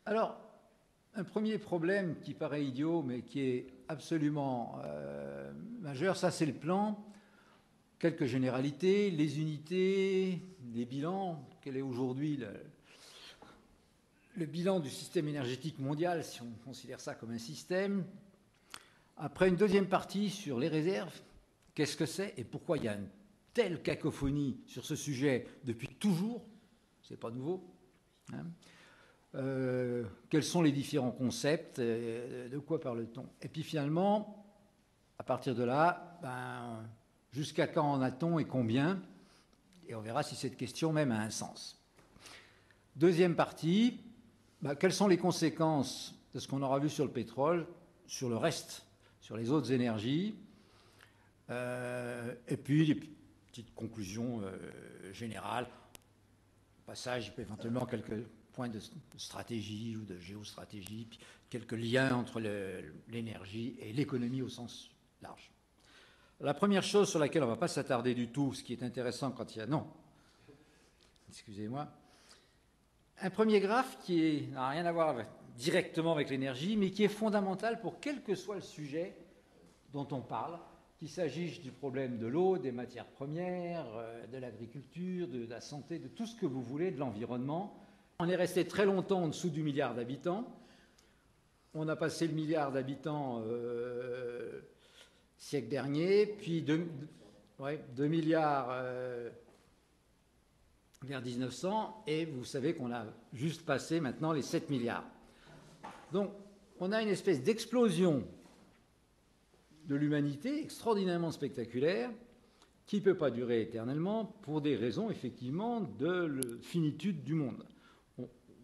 Alors, un premier problème qui paraît idiot, mais qui est absolument majeur, ça c'est le plan. Quelques généralités, les unités, les bilans. Quel est aujourd'hui le bilan du système énergétique mondial, si on considère ça comme un système? Après, une deuxième partie sur les réserves. Qu'est-ce que c'est et pourquoi il y a une telle cacophonie sur ce sujet depuis toujours? C'est pas nouveau. Hein. Quels sont les différents concepts, de quoi parle-t-on? Et puis finalement, à partir de là, jusqu'à quand en a-t-on et combien? Et on verra si cette question même a un sens. Deuxième partie, quelles sont les conséquences de ce qu'on aura vu sur le pétrole, sur le reste, sur les autres énergies? Et puis des petites conclusions générales. Au passage, éventuellement quelques points de stratégie ou de géostratégie, puis quelques liens entre l'énergie et l'économie au sens large. La première chose sur laquelle on ne va pas s'attarder du tout, ce qui est intéressant quand il y a... Non, excusez-moi. Un premier graphe qui n'a rien à voir directement avec l'énergie, mais qui est fondamental pour quel que soit le sujet dont on parle, qu'il s'agisse du problème de l'eau, des matières premières, de l'agriculture, de la santé, de tout ce que vous voulez, de l'environnement. On est resté très longtemps en dessous du milliard d'habitants. On a passé le milliard d'habitants siècle dernier, puis 2 milliards vers 1900, et vous savez qu'on a juste passé maintenant les 7 milliards. Donc, on a une espèce d'explosion de l'humanité extraordinairement spectaculaire qui ne peut pas durer éternellement pour des raisons, effectivement, de finitude du monde.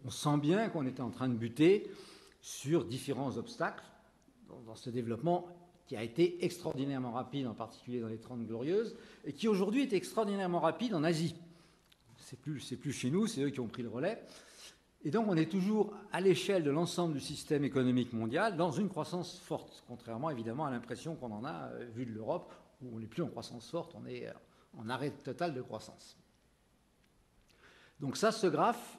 On sent bien qu'on était en train de buter sur différents obstacles dans ce développement qui a été extraordinairement rapide, en particulier dans les 30 Glorieuses, et qui aujourd'hui est extraordinairement rapide en Asie. C'est plus chez nous, c'est eux qui ont pris le relais. Et donc on est toujours à l'échelle de l'ensemble du système économique mondial dans une croissance forte, contrairement évidemment à l'impression qu'on en a vu de l'Europe, où on n'est plus en croissance forte, on est en arrêt total de croissance. Donc ça, ce graphe,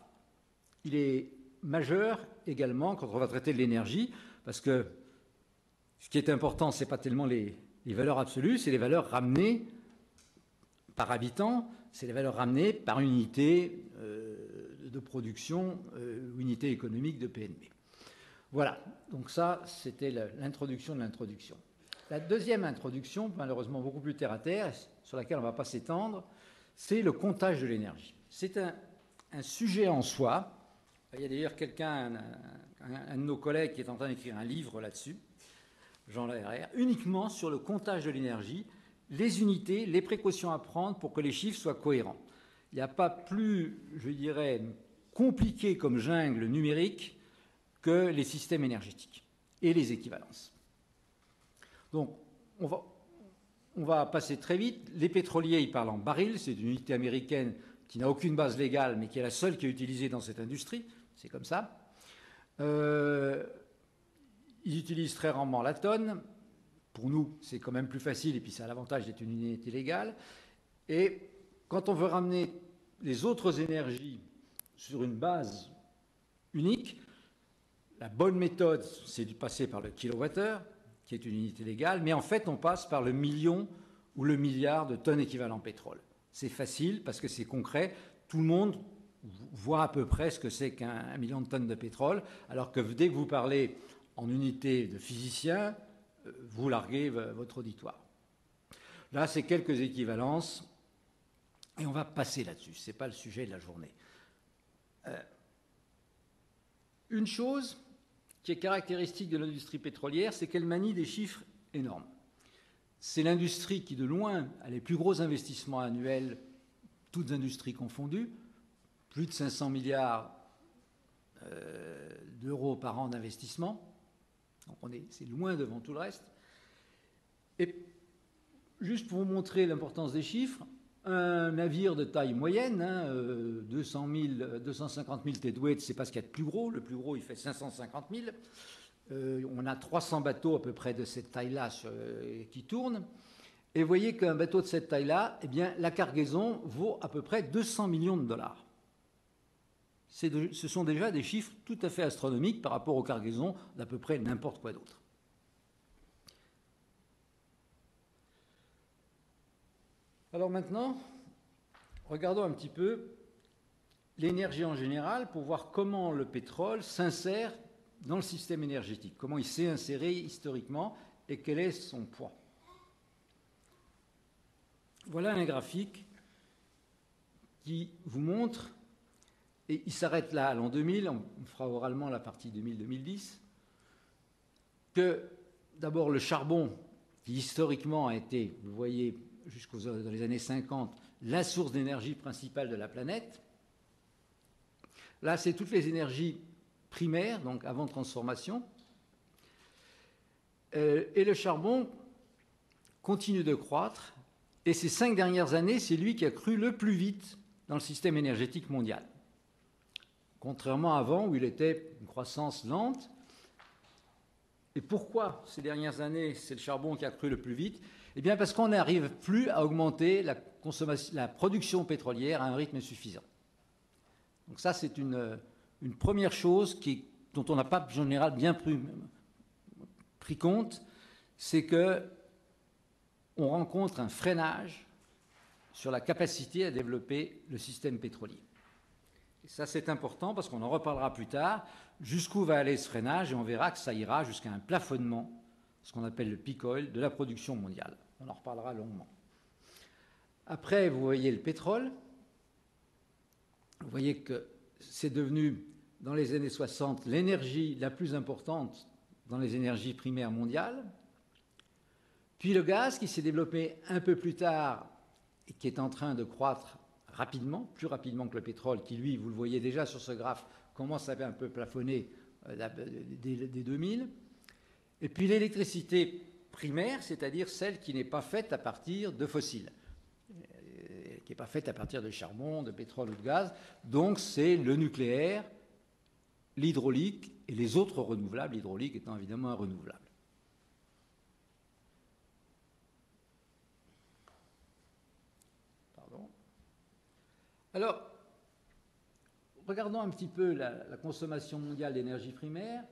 il est majeur également quand on va traiter de l'énergie, parce que ce qui est important, ce n'est pas tellement les valeurs absolues, c'est les valeurs ramenées par habitant, c'est les valeurs ramenées par unité de production, unité économique de PNB. Voilà, donc ça, c'était l'introduction de l'introduction. La deuxième introduction, malheureusement beaucoup plus terre-à-terre, sur laquelle on ne va pas s'étendre, c'est le comptage de l'énergie. C'est un sujet en soi. Il y a d'ailleurs un de nos collègues qui est en train d'écrire un livre là-dessus, Jean Laherrère, uniquement sur le comptage de l'énergie, les unités, les précautions à prendre pour que les chiffres soient cohérents. Il n'y a pas plus, je dirais, compliqué comme jungle numérique que les systèmes énergétiques et les équivalences. Donc, on va passer très vite. Les pétroliers, ils parlent en barils, c'est une unité américaine qui n'a aucune base légale, mais qui est la seule qui est utilisée dans cette industrie. C'est comme ça. Ils utilisent très rarement la tonne. Pour nous, c'est quand même plus facile, et puis ça a l'avantage d'être une unité légale. Et quand on veut ramener les autres énergies sur une base unique, la bonne méthode, c'est de passer par le kilowattheure, qui est une unité légale, mais en fait, on passe par le million ou le milliard de tonnes équivalent pétrole. C'est facile parce que c'est concret. Tout le monde voit à peu près ce que c'est qu'un million de tonnes de pétrole, alors que dès que vous parlez en unité de physicien, vous larguez votre auditoire. Là, c'est quelques équivalences, et on va passer là-dessus. Ce n'est pas le sujet de la journée. Une chose qui est caractéristique de l'industrie pétrolière, c'est qu'elle manie des chiffres énormes. C'est l'industrie qui, de loin, a les plus gros investissements annuels, toutes industries confondues, plus de 500 milliards d'euros par an d'investissement. Donc c'est loin devant tout le reste. Et juste pour vous montrer l'importance des chiffres, un navire de taille moyenne, 250 000 deadweight, c'est pas ce qu'il y a de plus gros. Le plus gros, il fait 550 000. On a 300 bateaux à peu près de cette taille-là qui tournent. Et vous voyez qu'un bateau de cette taille-là, eh bien, la cargaison vaut à peu près 200 millions de dollars. ce sont déjà des chiffres tout à fait astronomiques par rapport aux cargaisons d'à peu près n'importe quoi d'autre. Alors maintenant, regardons un petit peu l'énergie en général pour voir comment le pétrole s'insère dans le système énergétique, comment il s'est inséré historiquement et quel est son poids. Voilà un graphique qui vous montre, et il s'arrête là à l'an 2000, on fera oralement la partie 2000-2010, que d'abord le charbon, qui historiquement a été, vous voyez, dans les années 50, la source d'énergie principale de la planète. Là, c'est toutes les énergies primaires, donc avant transformation. Et le charbon continue de croître. Et ces 5 dernières années, c'est lui qui a cru le plus vite dans le système énergétique mondial. Contrairement à avant, où il était une croissance lente. Et pourquoi ces dernières années, c'est le charbon qui a cru le plus vite? Eh bien, parce qu'on n'arrive plus à augmenter la production pétrolière à un rythme suffisant. Donc ça, c'est une première chose dont on n'a pas en général bien pris compte, c'est qu'on rencontre un freinage sur la capacité à développer le système pétrolier. Et ça, c'est important parce qu'on en reparlera plus tard, jusqu'où va aller ce freinage, et on verra que ça ira jusqu'à un plafonnement, ce qu'on appelle le peak oil, de la production mondiale. On en reparlera longuement. Après, vous voyez le pétrole. Vous voyez que c'est devenu, dans les années 60, l'énergie la plus importante dans les énergies primaires mondiales. Puis le gaz, qui s'est développé un peu plus tard et qui est en train de croître rapidement, plus rapidement que le pétrole, qui lui, vous le voyez déjà sur ce graphe, commence à un peu plafonner dès 2000. Et puis l'électricité primaire, c'est-à-dire celle qui n'est pas faite à partir de fossiles, qui n'est pas faite à partir de charbon, de pétrole ou de gaz. Donc c'est le nucléaire, l'hydraulique et les autres renouvelables, l'hydraulique étant évidemment un renouvelable. Pardon. Alors, regardons un petit peu la consommation mondiale d'énergie primaire.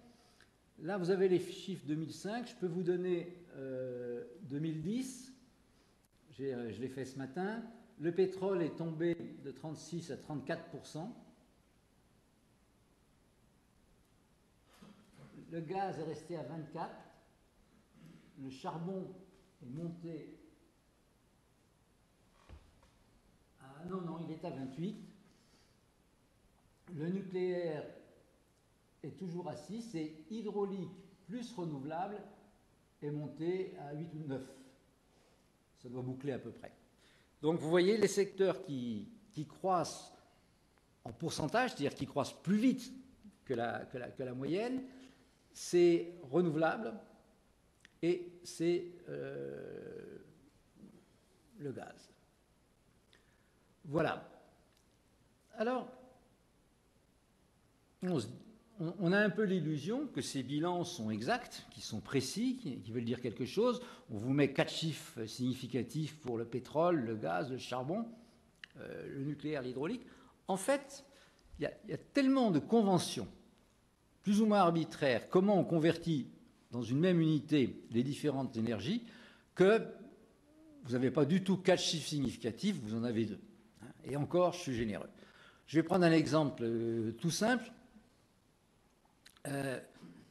Là, vous avez les chiffres 2005. Je peux vous donner 2010. Je l'ai fait ce matin. Le pétrole est tombé de 36 à 34%. Le gaz est resté à 24%. Le charbon est monté à... Non, il est à 28%. Le nucléaire est toujours à 6 et hydraulique plus renouvelable est monté à 8 ou 9. Ça doit boucler à peu près. Donc vous voyez les secteurs qui croissent en pourcentage, c'est-à-dire qui croissent plus vite que la moyenne, c'est renouvelable et c'est le gaz. Voilà. Alors, on a un peu l'illusion que ces bilans sont exacts, qu'ils sont précis, qui veulent dire quelque chose. On vous met 4 chiffres significatifs pour le pétrole, le gaz, le charbon, le nucléaire, l'hydraulique. En fait, il y a tellement de conventions, plus ou moins arbitraires, comment on convertit dans une même unité les différentes énergies, que vous n'avez pas du tout 4 chiffres significatifs, vous en avez 2. Et encore, je suis généreux. Je vais prendre un exemple tout simple.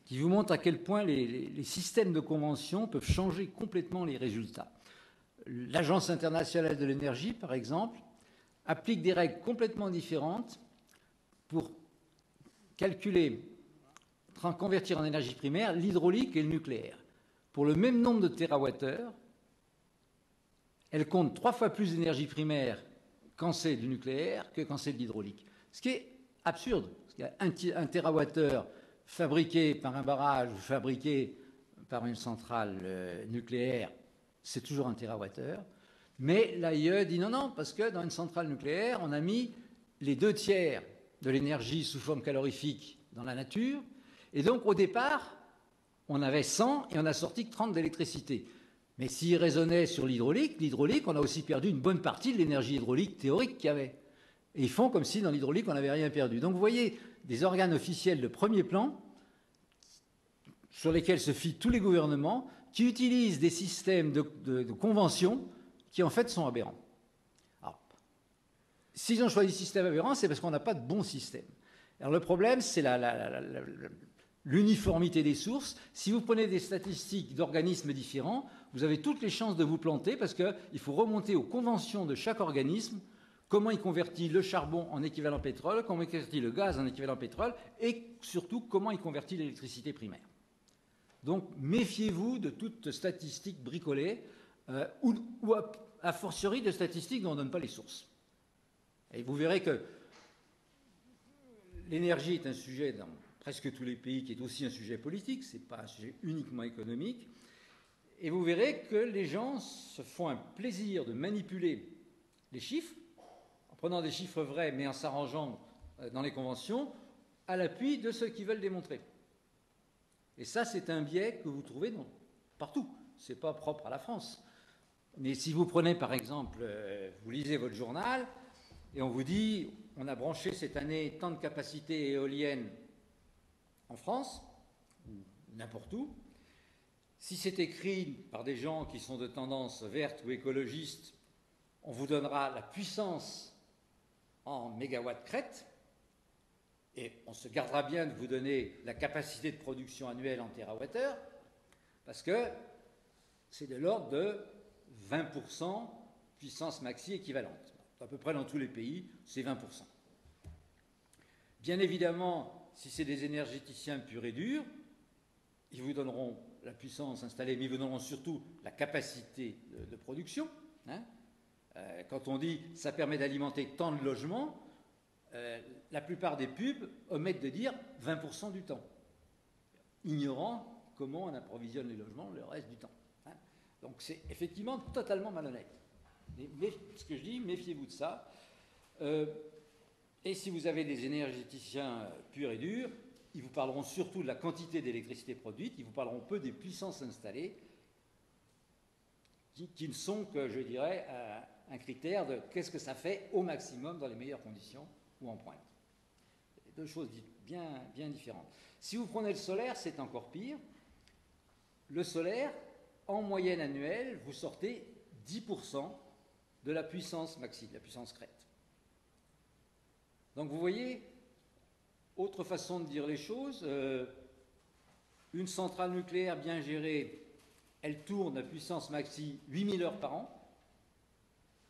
Qui vous montre à quel point les systèmes de convention peuvent changer complètement les résultats. L'Agence internationale de l'énergie, par exemple, applique des règles complètement différentes pour calculer, convertir en énergie primaire l'hydraulique et le nucléaire. Pour le même nombre de térawattheures, elle compte 3 fois plus d'énergie primaire quand c'est du nucléaire que quand c'est de l'hydraulique. Ce qui est absurde, parce qu'un térawattheure fabriqué par un barrage ou fabriqué par une centrale nucléaire, c'est toujours un térawattheure. Mais l'AIE dit non, parce que dans une centrale nucléaire, on a mis les 2 tiers de l'énergie sous forme calorifique dans la nature. Et donc, au départ, on avait 100 et on a sorti que 30 d'électricité. Mais s'il raisonnait sur l'hydraulique, on a aussi perdu une bonne partie de l'énergie hydraulique théorique qu'il y avait. Et ils font comme si dans l'hydraulique, on n'avait rien perdu. Donc vous voyez des organes officiels de premier plan sur lesquels se fient tous les gouvernements qui utilisent des systèmes de convention qui en fait sont aberrants. Alors, s'ils ont choisi ce système aberrant, c'est parce qu'on n'a pas de bon système. Alors le problème, c'est l'uniformité des sources. Si vous prenez des statistiques d'organismes différents, vous avez toutes les chances de vous planter parce qu'il faut remonter aux conventions de chaque organisme, comment il convertit le charbon en équivalent pétrole, comment il convertit le gaz en équivalent pétrole, et surtout comment il convertit l'électricité primaire. Donc méfiez-vous de toute statistique bricolée, ou a fortiori de statistiques dont on ne donne pas les sources. Et vous verrez que l'énergie est un sujet dans presque tous les pays qui est aussi un sujet politique, ce n'est pas un sujet uniquement économique. Et vous verrez que les gens se font un plaisir de manipuler les chiffres, en prenant des chiffres vrais mais en s'arrangeant dans les conventions, à l'appui de ce qu'ils veulent démontrer. Et ça, c'est un biais que vous trouvez partout. Ce n'est pas propre à la France. Mais si vous prenez, par exemple, vous lisez votre journal, et on vous dit, on a branché cette année tant de capacités éoliennes en France, ou n'importe où. Si c'est écrit par des gens qui sont de tendance verte ou écologiste, on vous donnera la puissance en mégawatts crête, et on se gardera bien de vous donner la capacité de production annuelle en térawattheure, parce que c'est de l'ordre de 20% puissance maxi équivalente. À peu près dans tous les pays, c'est 20%. Bien évidemment, si c'est des énergéticiens purs et durs, ils vous donneront la puissance installée, mais ils vous donneront surtout la capacité de production. Hein. Quand on dit « ça permet d'alimenter tant de logements », la plupart des pubs omettent de dire 20% du temps, ignorant comment on approvisionne les logements le reste du temps. Hein. Donc c'est effectivement totalement malhonnête. Mais ce que je dis, méfiez-vous de ça. Et si vous avez des énergéticiens purs et durs, ils vous parleront surtout de la quantité d'électricité produite, ils vous parleront peu des puissances installées, qui ne sont que, je dirais, un critère de qu'est-ce que ça fait au maximum dans les meilleures conditions ou en pointe. Deux choses bien, bien différentes. Si vous prenez le solaire, c'est encore pire. Le solaire, en moyenne annuelle, vous sortez 10% de la puissance maxi, de la puissance crête. Donc vous voyez, autre façon de dire les choses, une centrale nucléaire bien gérée, elle tourne à puissance maxi 8000 heures par an.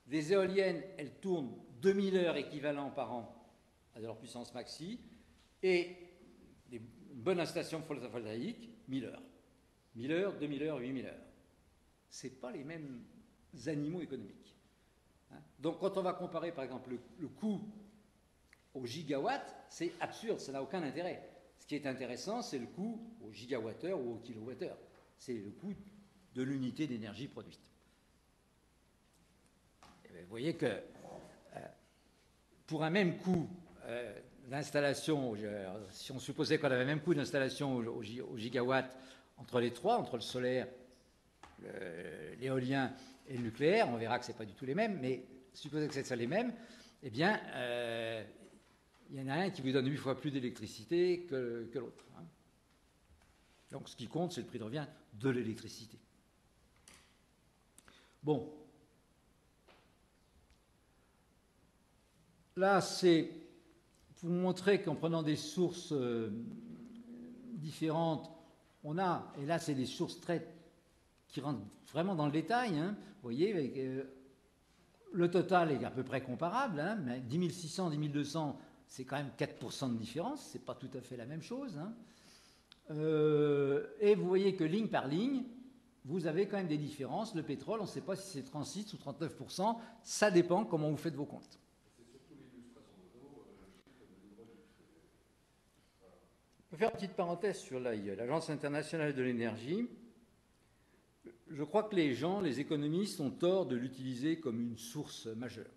Des éoliennes, elles tournent 2000 heures équivalent par an à leur puissance maxi. Et une bonne installation photovoltaïque, 1000 heures. 1000 heures, 2000 heures, 8000 heures. Ce n'est pas les mêmes animaux économiques. Hein. Donc quand on va comparer par exemple le coût au gigawatt, c'est absurde, ça n'a aucun intérêt. Ce qui est intéressant, c'est le coût au gigawattheure ou au kilowattheure. C'est le coût de l'unité d'énergie produite. Et bien, vous voyez que pour un même coût d'installation, si on supposait qu'on avait le même coût d'installation au gigawatt entre les trois, entre le solaire, l'éolien et le nucléaire, on verra que ce n'est pas du tout les mêmes, mais supposez que c'est ça les mêmes, eh bien, il y en a un qui vous donne 8 fois plus d'électricité que l'autre. Hein. Donc ce qui compte, c'est le prix de revient de l'électricité. Bon. Là, c'est pour vous montrer qu'en prenant des sources différentes, on a, et là c'est des sources qui rentrent vraiment dans le détail, hein, vous voyez, avec, le total est à peu près comparable, hein, mais 10 600, 10 200, c'est quand même 4% de différence, c'est pas tout à fait la même chose. Hein. Et vous voyez que ligne par ligne, vous avez quand même des différences. Le pétrole, on ne sait pas si c'est 36 ou 39%, ça dépend comment vous faites vos comptes. Je vais faire une petite parenthèse sur l'AIE, l'Agence internationale de l'énergie. Je crois que les gens, les économistes, ont tort de l'utiliser comme une source majeure.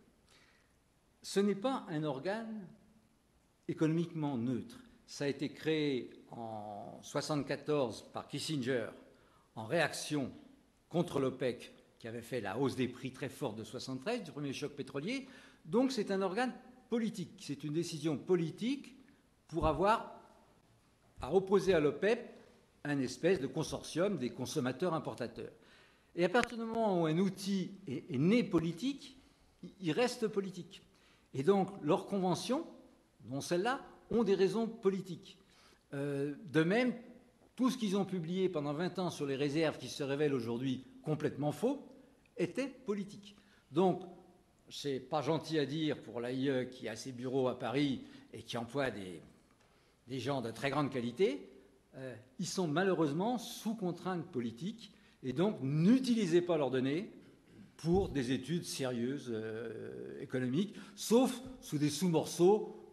Ce n'est pas un organe économiquement neutre. Ça a été créé en 1974 par Kissinger en réaction contre l'OPEC qui avait fait la hausse des prix très forte de 1973, du premier choc pétrolier. Donc c'est un organe politique. C'est une décision politique pour avoir à opposer à l'OPEP un espèce de consortium des consommateurs-importateurs. Et à partir du moment où un outil est né politique, il reste politique. Et donc, leurs conventions, dont celles-là, ont des raisons politiques. De même, tout ce qu'ils ont publié pendant 20 ans sur les réserves qui se révèlent aujourd'hui complètement faux, était politique. Donc, c'est pas gentil à dire pour l'AIE qui a ses bureaux à Paris et qui emploie des gens de très grande qualité, ils sont malheureusement sous contrainte politique et donc n'utilisez pas leurs données pour des études sérieuses économiques, sauf sous des sous-morceaux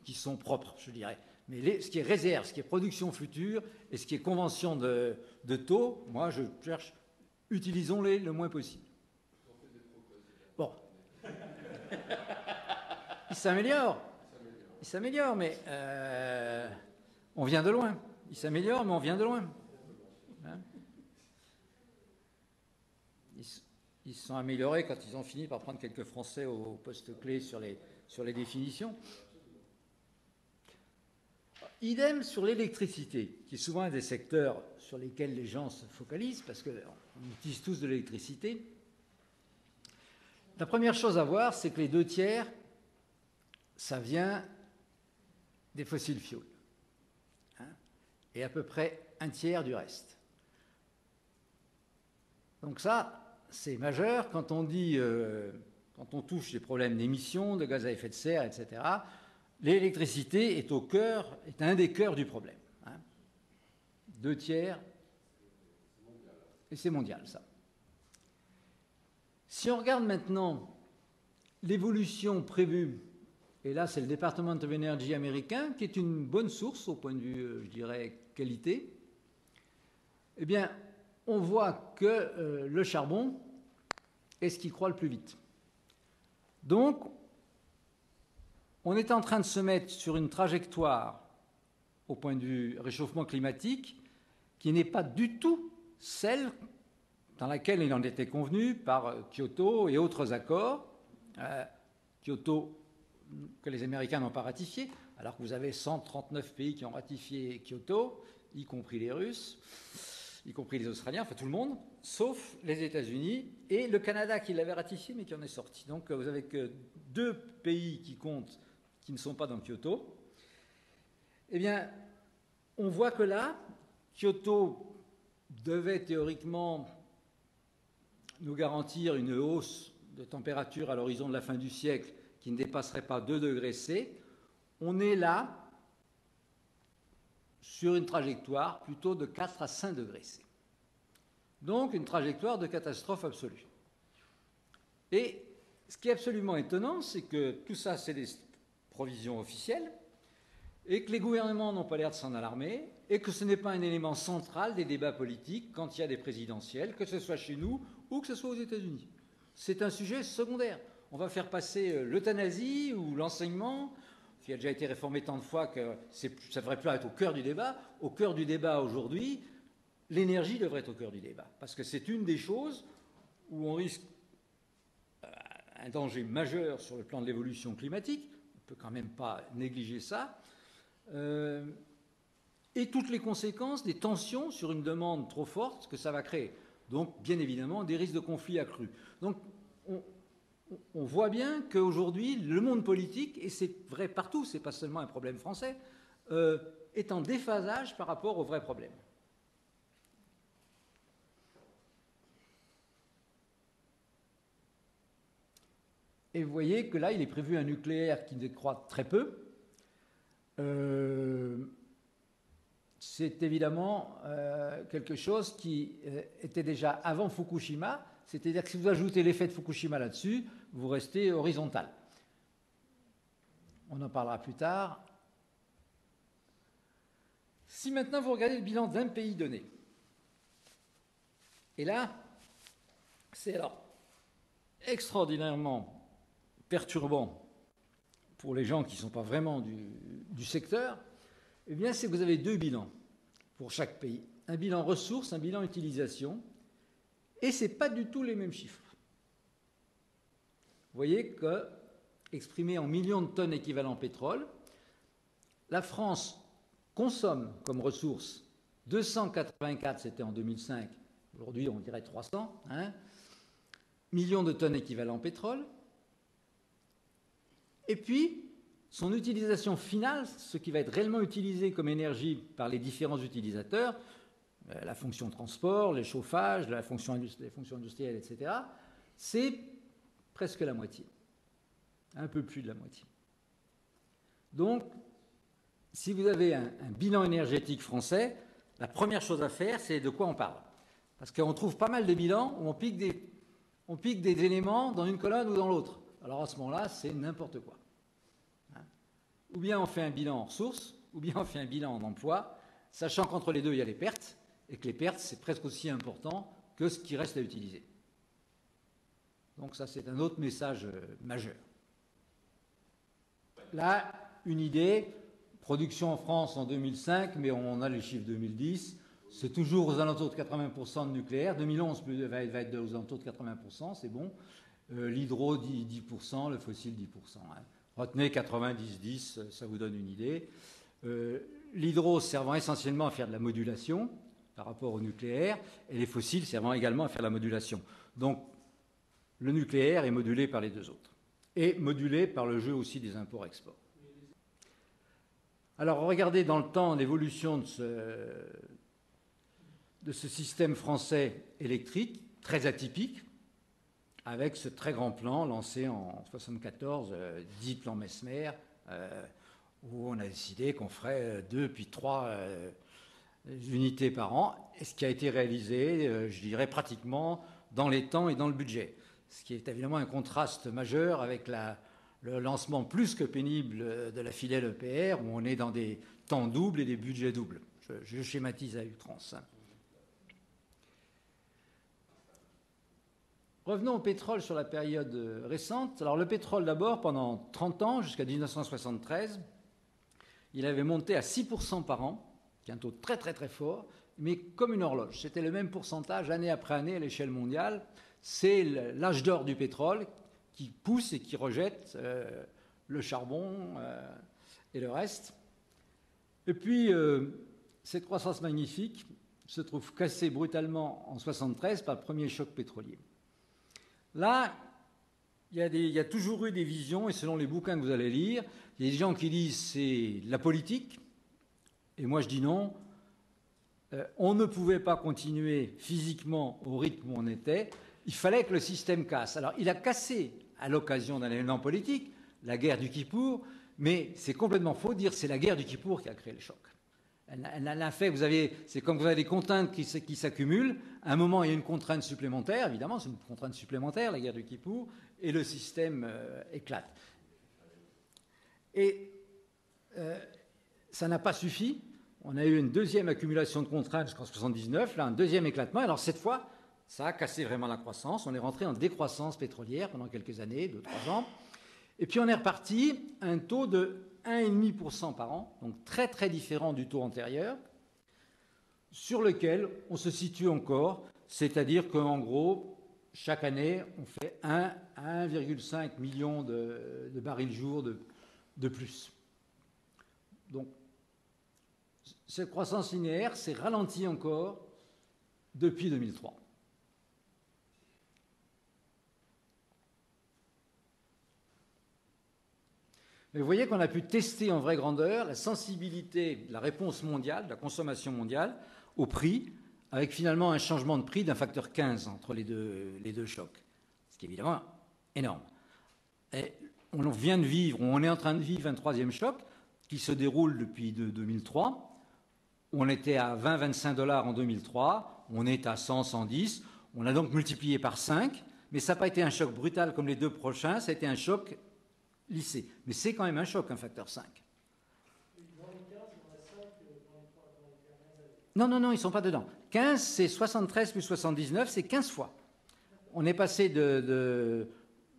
qui sont propres, je dirais. Mais ce qui est réserve, ce qui est production future et ce qui est convention de taux, moi je cherche, utilisons-les le moins possible. Bon. Il s'améliore. Il s'améliore, mais on vient de loin. Il s'améliore, mais on vient de loin. Hein, ils se sont améliorés quand ils ont fini par prendre quelques Français au poste clé sur les définitions. Idem sur l'électricité, qui est souvent un des secteurs sur lesquels les gens se focalisent, parce qu'on utilise tous de l'électricité. La première chose à voir, c'est que les 2/3, ça vient des fossiles fuels. Hein, et à peu près 1/3 du reste. Donc ça, c'est majeur quand on dit, quand on touche les problèmes d'émissions, de gaz à effet de serre, etc. L'électricité est un des cœurs du problème. Hein. 2/3, et c'est mondial, ça. Si on regarde maintenant l'évolution prévue, et là c'est le Department of Energy américain, qui est une bonne source au point de vue, je dirais, qualité, eh bien, on voit que le charbon est ce qui croît le plus vite. Donc, on est en train de se mettre sur une trajectoire, au point de vue réchauffement climatique, qui n'est pas du tout celle dans laquelle il en était convenu par Kyoto et autres accords. Kyoto, que les Américains n'ont pas ratifié, alors que vous avez 139 pays qui ont ratifié Kyoto, y compris les Russes, y compris les Australiens, enfin tout le monde, sauf les États-Unis et le Canada qui l'avait ratifié mais qui en est sorti. Donc vous avez que 2 pays qui comptent, qui ne sont pas dans Kyoto. Eh bien, on voit que là, Kyoto devait théoriquement nous garantir une hausse de température à l'horizon de la fin du siècle qui ne dépasserait pas 2 degrés C. On est là sur une trajectoire plutôt de 4 à 5 degrés C. Donc une trajectoire de catastrophe absolue. Et ce qui est absolument étonnant, c'est que tout ça, c'est des provisions officielles, et que les gouvernements n'ont pas l'air de s'en alarmer, et que ce n'est pas un élément central des débats politiques quand il y a des présidentielles, que ce soit chez nous ou que ce soit aux États-Unis. C'est un sujet secondaire. On va faire passer l'euthanasie ou l'enseignement, qui a déjà été réformé tant de fois que ça ne devrait plus être au cœur du débat. Au cœur du débat aujourd'hui, l'énergie devrait être au cœur du débat, parce que c'est une des choses où on risque un danger majeur sur le plan de l'évolution climatique. On ne peut quand même pas négliger ça. Et toutes les conséquences des tensions sur une demande trop forte que ça va créer. Donc, bien évidemment, des risques de conflits accrus. Donc, on voit bien qu'aujourd'hui, le monde politique, et c'est vrai partout, ce n'est pas seulement un problème français, est en déphasage par rapport aux vrais problèmes. Et vous voyez que là, il est prévu un nucléaire qui décroît très peu. C'est évidemment quelque chose qui était déjà avant Fukushima, c'est-à-dire que si vous ajoutez l'effet de Fukushima là-dessus, vous restez horizontal. On en parlera plus tard. Si maintenant vous regardez le bilan d'un pays donné, et là, c'est alors extraordinairement perturbant pour les gens qui ne sont pas vraiment du secteur, eh bien, c'est que vous avez 2 bilans pour chaque pays. Un bilan ressources, un bilan utilisation, et ce n'est pas du tout les mêmes chiffres. Vous voyez que, exprimé en millions de tonnes équivalent pétrole. La France consomme comme ressource 284, c'était en 2005, aujourd'hui on dirait 300, millions de tonnes équivalent pétrole. Et puis, son utilisation finale, ce qui va être réellement utilisé comme énergie par les différents utilisateurs, la fonction transport, les chauffages, les fonctions industrielles, etc., c'est presque la moitié, un peu plus de la moitié. Donc, si vous avez un bilan énergétique français, la première chose à faire, c'est de quoi on parle. Parce qu'on trouve pas mal de bilans où on pique des éléments dans une colonne ou dans l'autre. Alors à ce moment-là, c'est n'importe quoi. Ou bien on fait un bilan en ressources, ou bien on fait un bilan en emploi, sachant qu'entre les deux, il y a les pertes, et que les pertes, c'est presque aussi important que ce qui reste à utiliser. Donc ça, c'est un autre message majeur. Là, une idée, production en France en 2005, mais on a les chiffres 2010, c'est toujours aux alentours de 80% de nucléaire. 2011 va être aux alentours de 80%, c'est bon. L'hydro, 10%, le fossile, 10%. Retenez 90-10, ça vous donne une idée. L'hydro servant essentiellement à faire de la modulation par rapport au nucléaire, et les fossiles servant également à faire de la modulation. Donc, le nucléaire est modulé par les deux autres, et modulé par le jeu aussi des imports-exports. Alors, regardez dans le temps l'évolution de ce système français électrique, très atypique, avec ce très grand plan lancé en 1974, dit plan Mesmer, où on a décidé qu'on ferait 2 puis 3 unités par an, et ce qui a été réalisé, je dirais, pratiquement dans les temps et dans le budget. Ce qui est évidemment un contraste majeur avec le lancement plus que pénible de la filiale EPR, où on est dans des temps doubles et des budgets doubles. Je schématise à outrance. Revenons au pétrole sur la période récente. Alors le pétrole d'abord, pendant 30 ans, jusqu'à 1973, il avait monté à 6% par an, qui est un taux très très très fort, mais comme une horloge. C'était le même pourcentage année après année à l'échelle mondiale. C'est l'âge d'or du pétrole qui pousse et qui rejette le charbon et le reste. Et puis, cette croissance magnifique se trouve cassée brutalement en 1973 par le premier choc pétrolier. Là, il y a toujours eu des visions, et selon les bouquins que vous allez lire, il y a des gens qui disent c'est la politique, et moi je dis non. On ne pouvait pas continuer physiquement au rythme où on était, il fallait que le système casse. Alors il a cassé à l'occasion d'un événement politique, la guerre du Kippour, mais c'est complètement faux de dire que c'est la guerre du Kippour qui a créé le choc. Elle a fait, c'est comme vous avez des contraintes qui s'accumulent. À un moment, il y a une contrainte supplémentaire, évidemment, c'est une contrainte supplémentaire, la guerre du Kippour, et le système éclate. Et ça n'a pas suffi. On a eu une deuxième accumulation de contraintes jusqu'en 1979, là, un deuxième éclatement. Alors cette fois, ça a cassé vraiment la croissance. On est rentré en décroissance pétrolière pendant quelques années, 2-3 ans. Et puis on est reparti à un taux de 1,5% par an, donc très très différent du taux antérieur, sur lequel on se situe encore, c'est-à-dire qu'en gros, chaque année, on fait 1 à 1,5 million de barils jour de plus. Donc, cette croissance linéaire s'est ralentie encore depuis 2003. Mais vous voyez qu'on a pu tester en vraie grandeur la sensibilité de la réponse mondiale, de la consommation mondiale, au prix, avec finalement un changement de prix d'un facteur 15 entre les deux chocs. Ce qui est évidemment énorme. Et on vient de vivre, on est en train de vivre un troisième choc qui se déroule depuis 2003. On était à 20-25 $ en 2003, on est à 100-110. On a donc multiplié par 5, mais ça n'a pas été un choc brutal comme les deux prochains, ça a été un choc lissé. Mais c'est quand même un choc, un facteur 5. Non, ils ne sont pas dedans. 15, c'est 73 plus 79, c'est 15 fois. On est passé de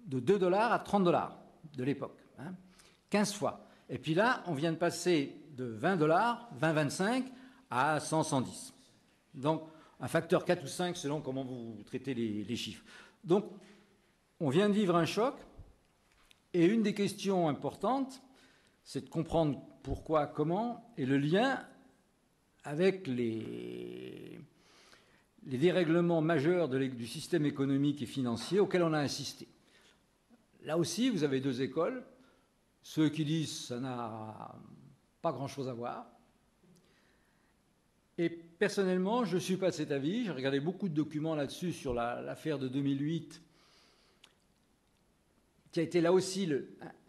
2 $ à 30 $ de l'époque. 15 fois. Et puis là, on vient de passer de 20 $, 20-25, à 100-110. Donc, un facteur 4 ou 5 selon comment vous traitez les chiffres. Donc, on vient de vivre un choc, Et une des questions importantes, c'est de comprendre pourquoi, comment, et le lien avec les dérèglements majeurs du système économique et financier auxquels on a insisté. Là aussi, vous avez deux écoles. Ceux qui disent que ça n'a pas grand-chose à voir. Et personnellement, je ne suis pas de cet avis. J'ai regardé beaucoup de documents là-dessus sur l'affaire de 2008, qui a été là aussi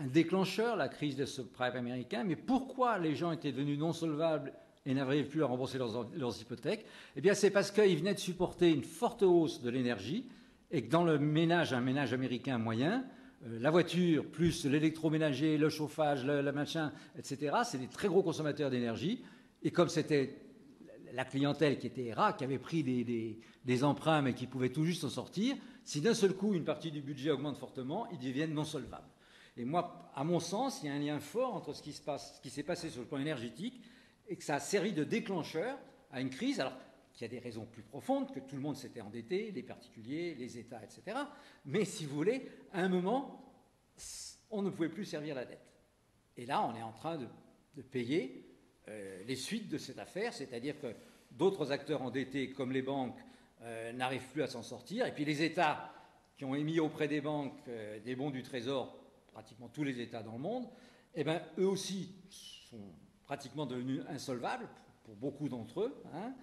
un déclencheur, la crise des subprimes américains. Mais pourquoi les gens étaient devenus non solvables et n'arrivaient plus à rembourser leurs hypothèques? Eh bien, c'est parce qu'ils venaient de supporter une forte hausse de l'énergie et que dans le ménage, un ménage américain moyen, la voiture, plus l'électroménager, le chauffage, le machin, etc., c'est des très gros consommateurs d'énergie. Et comme c'était la clientèle qui était RA, qui avait pris des emprunts mais qui pouvait tout juste s'en sortir, si d'un seul coup une partie du budget augmente fortement, ils deviennent non solvables. Et moi, à mon sens, il y a un lien fort entre ce qui s'est passé sur le plan énergétique et que ça a servi de déclencheur à une crise, alors qu'il y a des raisons plus profondes, que tout le monde s'était endetté, les particuliers, les États, etc. Mais si vous voulez, à un moment, on ne pouvait plus servir la dette. Et là, on est en train de payer les suites de cette affaire, c'est-à-dire que d'autres acteurs endettés, comme les banques, n'arrivent plus à s'en sortir, et puis les États qui ont émis auprès des banques des bons du Trésor, pratiquement tous les États dans le monde, eh bien, eux aussi sont pratiquement devenus insolvables, pour beaucoup d'entre eux, hein.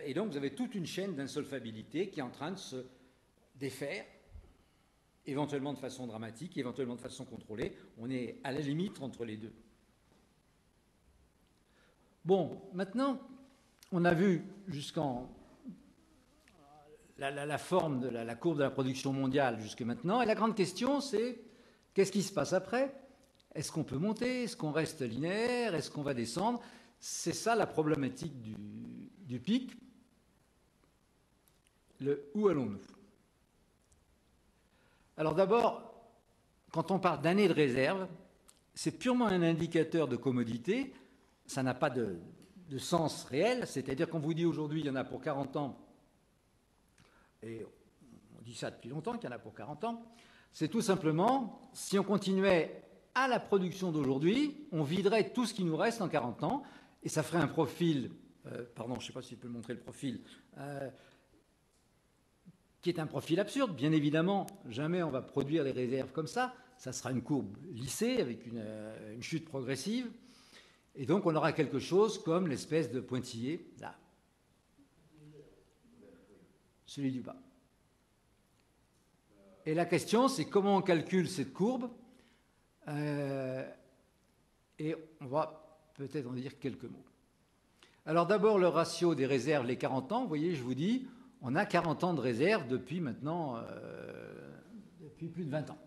Et donc vous avez toute une chaîne d'insolvabilité qui est en train de se défaire, éventuellement de façon dramatique, éventuellement de façon contrôlée. On est à la limite entre les deux. Bon, maintenant, on a vu jusqu'en la forme de la courbe de la production mondiale jusque maintenant, et la grande question, c'est qu'est-ce qui se passe après? Est-ce qu'on peut monter? Est-ce qu'on reste linéaire? Est-ce qu'on va descendre? C'est ça la problématique du pic. Où allons-nous? Alors d'abord, quand on parle d'année de réserve, c'est purement un indicateur de commodité. Ça n'a pas de sens réel. C'est-à-dire qu'on vous dit aujourd'hui, il y en a pour 40 ans, et on dit ça depuis longtemps, qu'il y en a pour 40 ans. C'est tout simplement, si on continuait à la production d'aujourd'hui, on viderait tout ce qui nous reste en 40 ans, et ça ferait un profil, pardon, je ne sais pas si je peux montrer le profil, qui est un profil absurde. Bien évidemment, jamais on va produire les réserves comme ça. Ça sera une courbe lissée avec une chute progressive. Et donc, on aura quelque chose comme l'espèce de pointillé, là. Celui du bas. Et la question, c'est comment on calcule cette courbe. Et on va peut-être en dire quelques mots. Alors d'abord, le ratio des réserves, les 40 ans. Vous voyez, je vous dis, on a 40 ans de réserve depuis maintenant, depuis plus de 20 ans.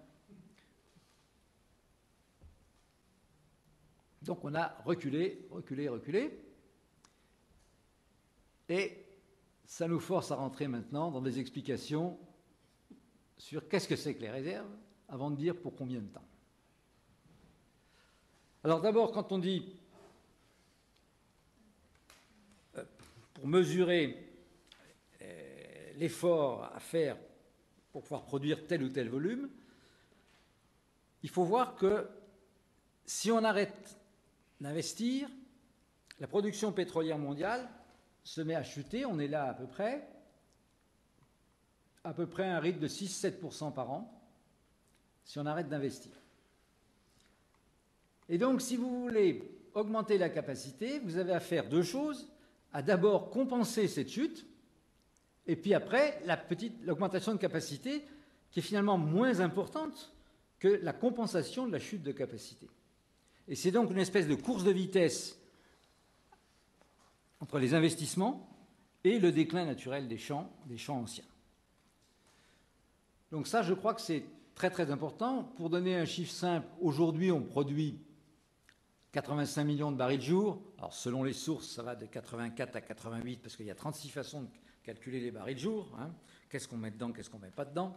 Donc on a reculé, reculé, reculé. Et ça nous force à rentrer maintenant dans des explications sur qu'est-ce que c'est que les réserves, avant de dire pour combien de temps. Alors d'abord, quand on dit, pour mesurer l'effort à faire pour pouvoir produire tel ou tel volume, il faut voir que si on arrête d'investir, la production pétrolière mondiale se met à chuter. On est là à peu près à un rythme de 6-7% par an, si on arrête d'investir. Et donc, si vous voulez augmenter la capacité, vous avez à faire deux choses. À d'abord compenser cette chute, et puis après, l'augmentation de capacité, qui est finalement moins importante que la compensation de la chute de capacité. Et c'est donc une espèce de course de vitesse entre les investissements et le déclin naturel des champs anciens. Donc ça, je crois que c'est très très important. Pour donner un chiffre simple, aujourd'hui on produit 85 millions de barils de jour. Alors selon les sources, ça va de 84 à 88 parce qu'il y a 36 façons de calculer les barils de jour. Hein. Qu'est-ce qu'on met dedans, qu'est-ce qu'on ne met pas dedans.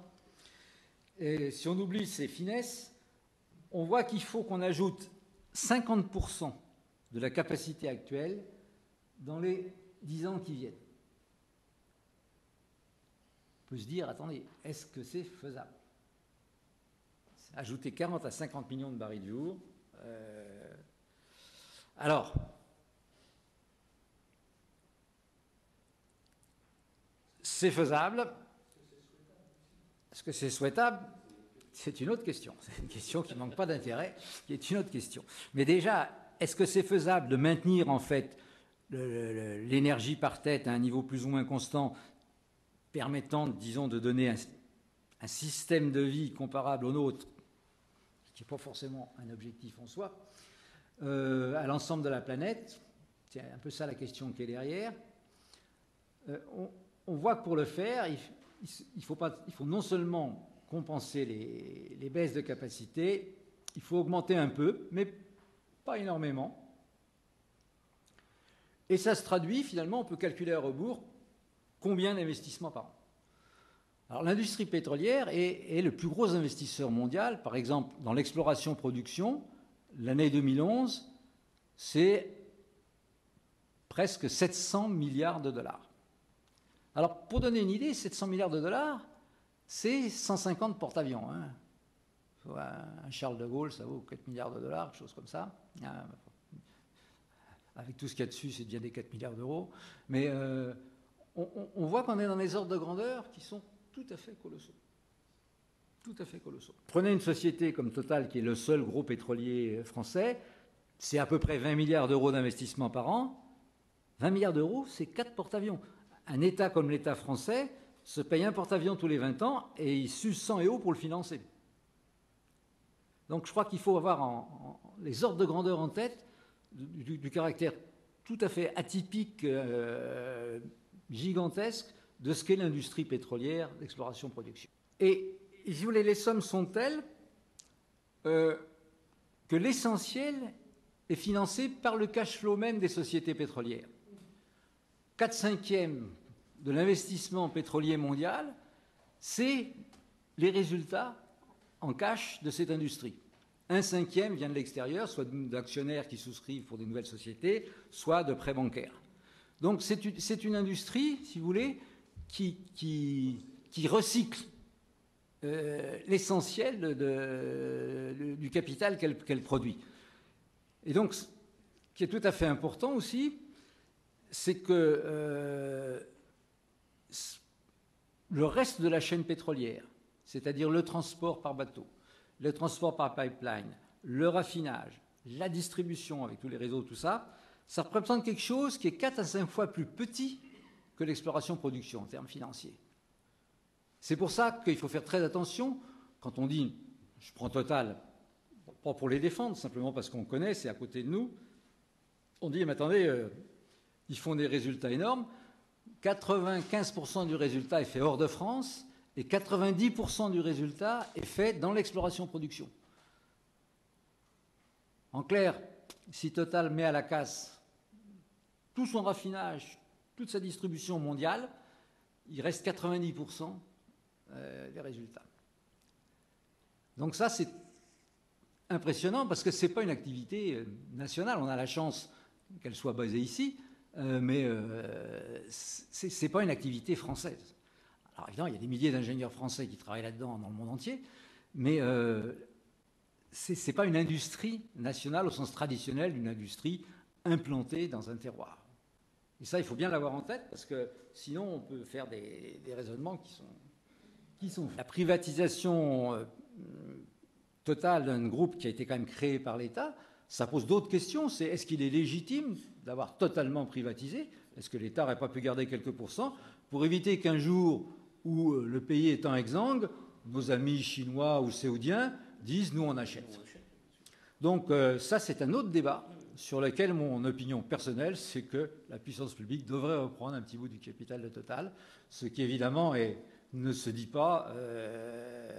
Et si on oublie ces finesses, on voit qu'il faut qu'on ajoute 50% de la capacité actuelle dans les 10 ans qui viennent. On peut se dire, attendez, est-ce que c'est faisable? ajouter 40 à 50 millions de barils du jour. Alors, c'est faisable. Est-ce que c'est souhaitable? C'est une autre question. C'est une question qui ne manque pas d'intérêt, qui est une autre question. Mais déjà, est-ce que c'est faisable de maintenir en fait l'énergie par tête à un niveau plus ou moins constant, permettant, disons, de donner un système de vie comparable au nôtre, qui n'est pas forcément un objectif en soi, à l'ensemble de la planète? C'est un peu ça la question qui est derrière. On voit que pour le faire, il faut non seulement compenser les baisses de capacité, il faut augmenter un peu, mais pas énormément. Et ça se traduit, finalement, on peut calculer à rebours combien d'investissements par an. Alors l'industrie pétrolière est le plus gros investisseur mondial. Par exemple, dans l'exploration-production, l'année 2011, c'est presque 700 milliards de dollars. Alors, pour donner une idée, 700 milliards de dollars, c'est 150 porte-avions. Hein. Un Charles de Gaulle, ça vaut 4 milliards de dollars, quelque chose comme ça. Avec tout ce qu'il y a dessus, c'est bien des 4 milliards d'euros. Mais on voit qu'on est dans des ordres de grandeur qui sont tout à fait colossaux. Tout à fait colossaux. Prenez une société comme Total, qui est le seul gros pétrolier français, c'est à peu près 20 milliards d'euros d'investissement par an. 20 milliards d'euros, c'est 4 porte-avions. Un État comme l'État français se paye un porte-avions tous les 20 ans et il s'use sang et eau pour le financer. Donc je crois qu'il faut avoir les ordres de grandeur en tête du caractère tout à fait atypique, gigantesque de ce qu'est l'industrie pétrolière d'exploration-production. Et si vous voulez, les sommes sont telles que l'essentiel est financé par le cash flow même des sociétés pétrolières. 4/5 de l'investissement pétrolier mondial, c'est les résultats en cash de cette industrie. 1/5 vient de l'extérieur, soit d'actionnaires qui souscrivent pour des nouvelles sociétés, soit de prêts bancaires. Donc c'est une industrie, si vous voulez, qui recycle l'essentiel du capital qu'elle produit. Et donc, ce qui est tout à fait important aussi, c'est que le reste de la chaîne pétrolière, c'est-à-dire le transport par bateau, le transport par pipeline, le raffinage, la distribution avec tous les réseaux, tout ça, ça représente quelque chose qui est 4 à 5 fois plus petit que l'exploration-production en termes financiers. C'est pour ça qu'il faut faire très attention quand on dit, je prends Total, pas pour les défendre, simplement parce qu'on connaît, c'est à côté de nous, on dit, mais attendez, ils font des résultats énormes, 95% du résultat est fait hors de France et 90% du résultat est fait dans l'exploration-production. En clair, si Total met à la casse tout son raffinage, toute sa distribution mondiale, il reste 90% des résultats. Donc ça, c'est impressionnant parce que ce n'est pas une activité nationale. On a la chance qu'elle soit basée ici, mais ce n'est pas une activité française. Alors évidemment, il y a des milliers d'ingénieurs français qui travaillent là-dedans dans le monde entier, mais ce n'est pas une industrie nationale au sens traditionnel d'une industrie implantée dans un terroir. Et ça, il faut bien l'avoir en tête parce que sinon, on peut faire des raisonnements qui sont... La privatisation totale d'un groupe qui a été quand même créé par l'État, ça pose d'autres questions. C'est est-ce qu'il est légitime d'avoir totalement privatisé? Est-ce que l'État n'aurait pas pu garder quelques pourcents pour éviter qu'un jour où le pays est en exsangue, nos amis chinois ou saoudiens disent « nous, on achète ». Donc ça, c'est un autre débat sur lequel mon opinion personnelle, c'est que la puissance publique devrait reprendre un petit bout du capital de Total, ce qui évidemment ne se dit pas,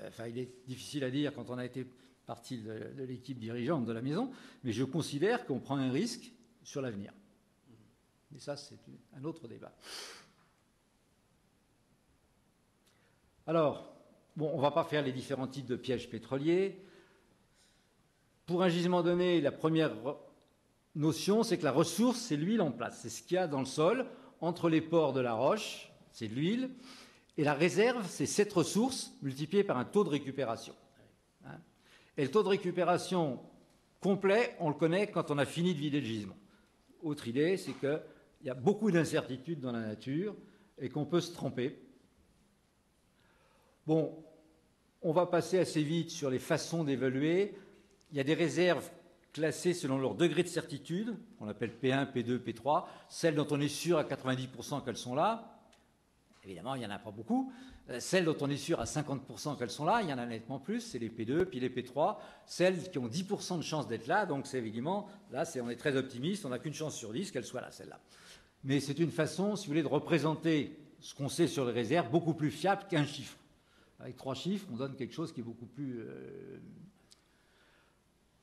enfin il est difficile à dire quand on a été partie de l'équipe dirigeante de la maison, mais je considère qu'on prend un risque sur l'avenir. Mais ça, c'est un autre débat. Alors, bon, on ne va pas faire les différents types de pièges pétroliers. Pour un gisement donné, la première notion, c'est que la ressource, c'est l'huile en place. C'est ce qu'il y a dans le sol, entre les pores de la roche, c'est de l'huile, et la réserve, c'est cette ressource multipliée par un taux de récupération. Hein. Et le taux de récupération complet, on le connaît quand on a fini de vider le gisement. Autre idée, c'est qu'il y a beaucoup d'incertitudes dans la nature et qu'on peut se tromper. Bon, on va passer assez vite sur les façons d'évaluer. Il y a des réserves classées selon leur degré de certitude, qu'on appelle P1, P2, P3, celles dont on est sûr à 90% qu'elles sont là. Évidemment, il n'y en a pas beaucoup. Celles dont on est sûr à 50% qu'elles sont là, il y en a nettement plus, c'est les P2, puis les P3. Celles qui ont 10% de chance d'être là, donc c'est évidemment, là, on est très optimiste, on n'a qu'une chance sur 10 qu'elle soit là, celle-là. Mais c'est une façon, si vous voulez, de représenter ce qu'on sait sur les réserves beaucoup plus fiable qu'un chiffre. Avec 3 chiffres, on donne quelque chose qui est beaucoup plus...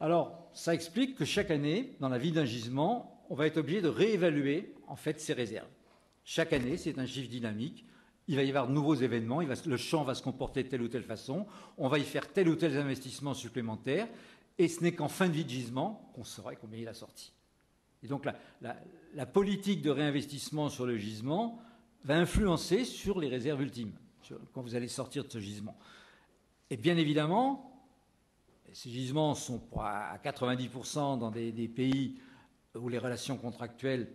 Alors, ça explique que chaque année, dans la vie d'un gisement, on va être obligé de réévaluer, en fait, ces réserves. Chaque année, c'est un chiffre dynamique. Il va y avoir de nouveaux événements, le champ va se comporter de telle ou telle façon, on va y faire tel ou tel investissement supplémentaire, et ce n'est qu'en fin de vie de gisement qu'on saurait combien il a sorti. Et donc la politique de réinvestissement sur le gisement va influencer sur les réserves ultimes, quand vous allez sortir de ce gisement. Et bien évidemment, ces gisements sont à 90% dans des pays où les relations contractuelles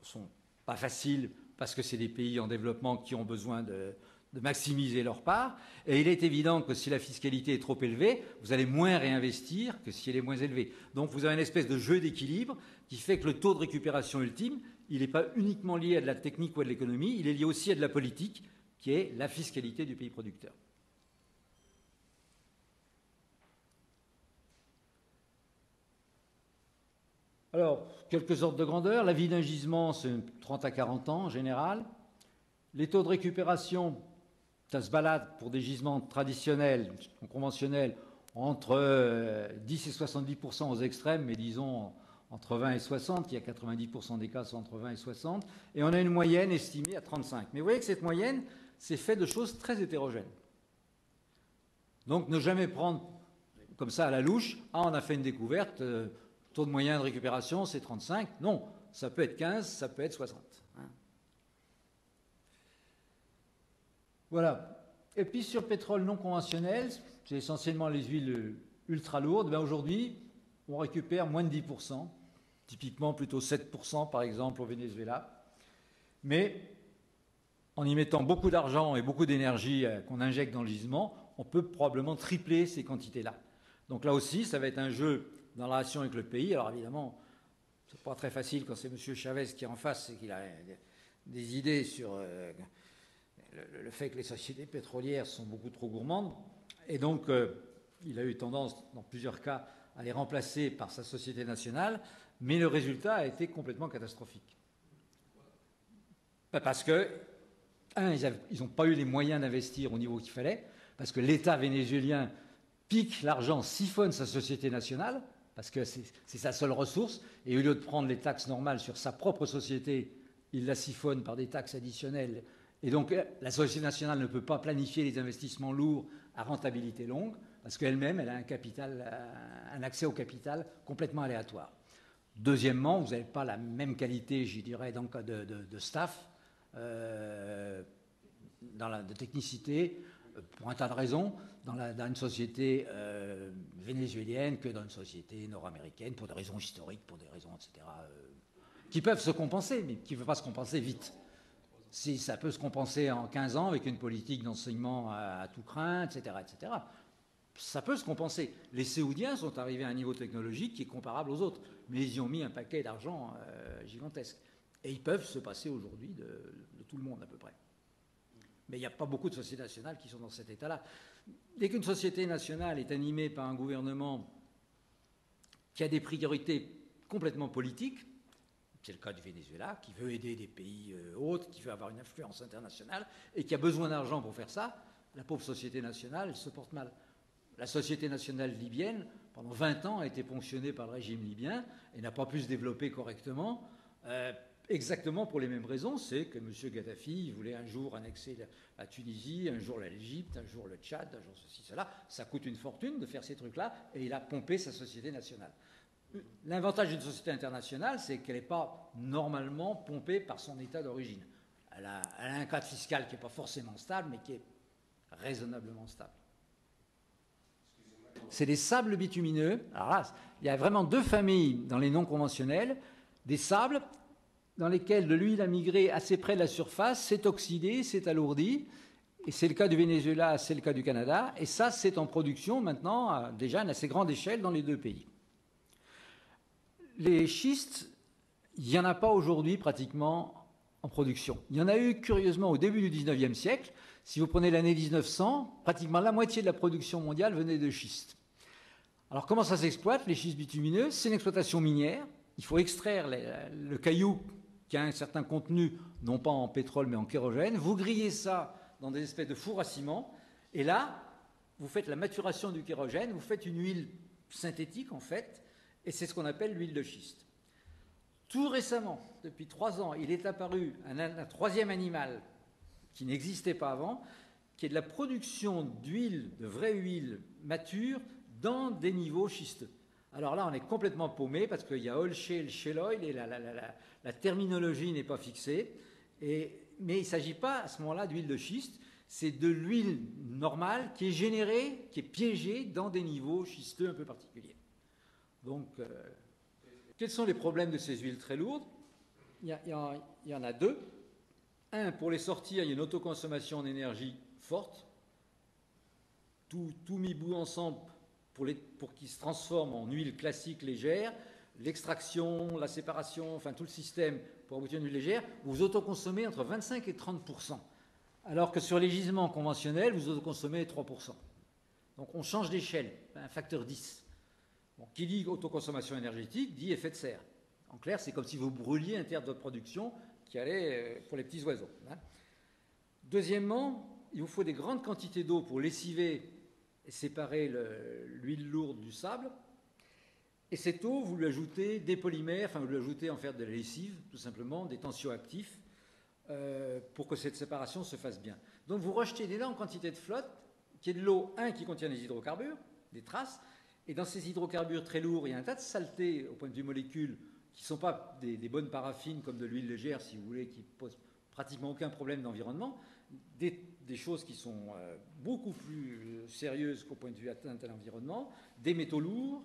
sont pas faciles, parce que c'est des pays en développement qui ont besoin de maximiser leur part. Et il est évident que si la fiscalité est trop élevée, vous allez moins réinvestir que si elle est moins élevée. Donc vous avez une espèce de jeu d'équilibre qui fait que le taux de récupération ultime, il n'est pas uniquement lié à de la technique ou à de l'économie, il est lié aussi à de la politique, qui est la fiscalité du pays producteur. Alors, quelques ordres de grandeur. La vie d'un gisement, c'est 30 à 40 ans en général. Les taux de récupération, ça se balade pour des gisements traditionnels, conventionnels, entre 10 et 70% aux extrêmes, mais disons entre 20 et 60. Il y a 90% des cas sont entre 20 et 60. Et on a une moyenne estimée à 35. Mais vous voyez que cette moyenne, c'est fait de choses très hétérogènes. Donc ne jamais prendre comme ça à la louche, on a fait une découverte... taux de moyen de récupération, c'est 35. Non, ça peut être 15, ça peut être 60. Hein. Voilà. Et puis sur le pétrole non conventionnel, c'est essentiellement les huiles ultra lourdes. Ben aujourd'hui, on récupère moins de 10%, typiquement plutôt 7% par exemple au Venezuela. Mais en y mettant beaucoup d'argent et beaucoup d'énergie qu'on injecte dans le gisement, on peut probablement tripler ces quantités-là. Donc là aussi, ça va être un jeu dans la relation avec le pays. Alors évidemment, c'est pas très facile quand c'est M. Chavez qui est en face et qu'il a des idées sur le fait que les sociétés pétrolières sont beaucoup trop gourmandes. Et donc, il a eu tendance, dans plusieurs cas, à les remplacer par sa société nationale, mais le résultat a été complètement catastrophique. Parce que, ils n'ont pas eu les moyens d'investir au niveau qu'il fallait, parce que l'État vénézuélien pique l'argent, siphonne sa société nationale, parce que c'est sa seule ressource, et au lieu de prendre les taxes normales sur sa propre société, il la siphonne par des taxes additionnelles. Et donc la société nationale ne peut pas planifier les investissements lourds à rentabilité longue, parce qu'elle-même, elle a un accès au capital complètement aléatoire. Deuxièmement, vous n'avez pas la même qualité, je dirais, de staff, de technicité, pour un tas de raisons, dans une société vénézuélienne que dans une société nord-américaine, pour des raisons historiques, pour des raisons, etc., qui peuvent se compenser, mais qui ne peuvent pas se compenser vite. Si ça peut se compenser en 15 ans avec une politique d'enseignement à tout crin, etc., etc., ça peut se compenser. Les Séoudiens sont arrivés à un niveau technologique qui est comparable aux autres, mais ils y ont mis un paquet d'argent gigantesque. Et ils peuvent se passer aujourd'hui de tout le monde à peu près. Mais il n'y a pas beaucoup de sociétés nationales qui sont dans cet état-là. Dès qu'une société nationale est animée par un gouvernement qui a des priorités complètement politiques, c'est le cas du Venezuela, qui veut aider des pays autres, qui veut avoir une influence internationale, et qui a besoin d'argent pour faire ça, la pauvre société nationale, elle se porte mal. La société nationale libyenne, pendant 20 ans, a été ponctionnée par le régime libyen et n'a pas pu se développer correctement. Exactement pour les mêmes raisons, c'est que M. Kadhafi voulait un jour annexer la Tunisie, un jour l'Égypte, un jour le Tchad, un jour ceci, cela. Ça coûte une fortune de faire ces trucs-là, et il a pompé sa société nationale. L'avantage d'une société internationale, c'est qu'elle n'est pas normalement pompée par son état d'origine. Elle a un cadre fiscal qui n'est pas forcément stable, mais qui est raisonnablement stable. c'est les sables bitumineux. Alors là, il y a vraiment deux familles dans les non conventionnels. Des sables dans lesquels de l'huile a migré assez près de la surface, c'est oxydé, c'est alourdi. Et c'est le cas du Venezuela, c'est le cas du Canada. Et ça, c'est en production maintenant, déjà à une assez grande échelle dans les deux pays. Les schistes, il n'y en a pas aujourd'hui pratiquement en production. Il y en a eu curieusement au début du 19e siècle. Si vous prenez l'année 1900, pratiquement la moitié de la production mondiale venait de schistes. Alors comment ça s'exploite, les schistes bitumineux? C'est une exploitation minière. Il faut extraire le caillou qui a un certain contenu, non pas en pétrole mais en kérogène. Vous grillez ça dans des espèces de fours à ciment. Et là, vous faites la maturation du kérogène, vous faites une huile synthétique en fait, et c'est ce qu'on appelle l'huile de schiste. Tout récemment, depuis 3 ans, il est apparu un troisième animal qui n'existait pas avant, qui est de la production d'huile, de vraie huile mature, dans des niveaux schisteux. Alors là, on est complètement paumé parce qu'il y a oil shale, shale oil, et la terminologie n'est pas fixée. Mais il ne s'agit pas à ce moment-là d'huile de schiste, c'est de l'huile normale qui est générée, qui est piégée dans des niveaux schisteux un peu particuliers. Donc, quels sont les problèmes de ces huiles très lourdes? Il y en a deux. Un, pour les sortir, il y a une autoconsommation en énergie forte. Tout mis bout ensemble pour qu'ils se transforment en huile classique légère. L'extraction, la séparation, enfin tout le système pour aboutir à une huile légère, vous autoconsommez entre 25 et 30%. Alors que sur les gisements conventionnels, vous autoconsommez 3%. Donc on change d'échelle, un facteur 10. Bon, qui dit autoconsommation énergétique dit effet de serre. En clair, c'est comme si vous brûliez un tiers de votre production qui allait pour les petits oiseaux. Hein. Deuxièmement, il vous faut des grandes quantités d'eau pour lessiver et séparer l'huile lourde du sable. Et cette eau, vous lui ajoutez des polymères, enfin vous lui ajoutez en faire de la lessive, tout simplement, des tensioactifs, pour que cette séparation se fasse bien. Donc vous rejetez d'énormes quantités de flotte, qui est de l'eau, qui contient des hydrocarbures, des traces, et dans ces hydrocarbures très lourds, il y a un tas de saletés au point de vue molécules qui ne sont pas des bonnes paraffines comme de l'huile légère, si vous voulez, qui ne posent pratiquement aucun problème d'environnement, des choses qui sont beaucoup plus sérieuses qu'au point de vue atteinte à l'environnement, des métaux lourds,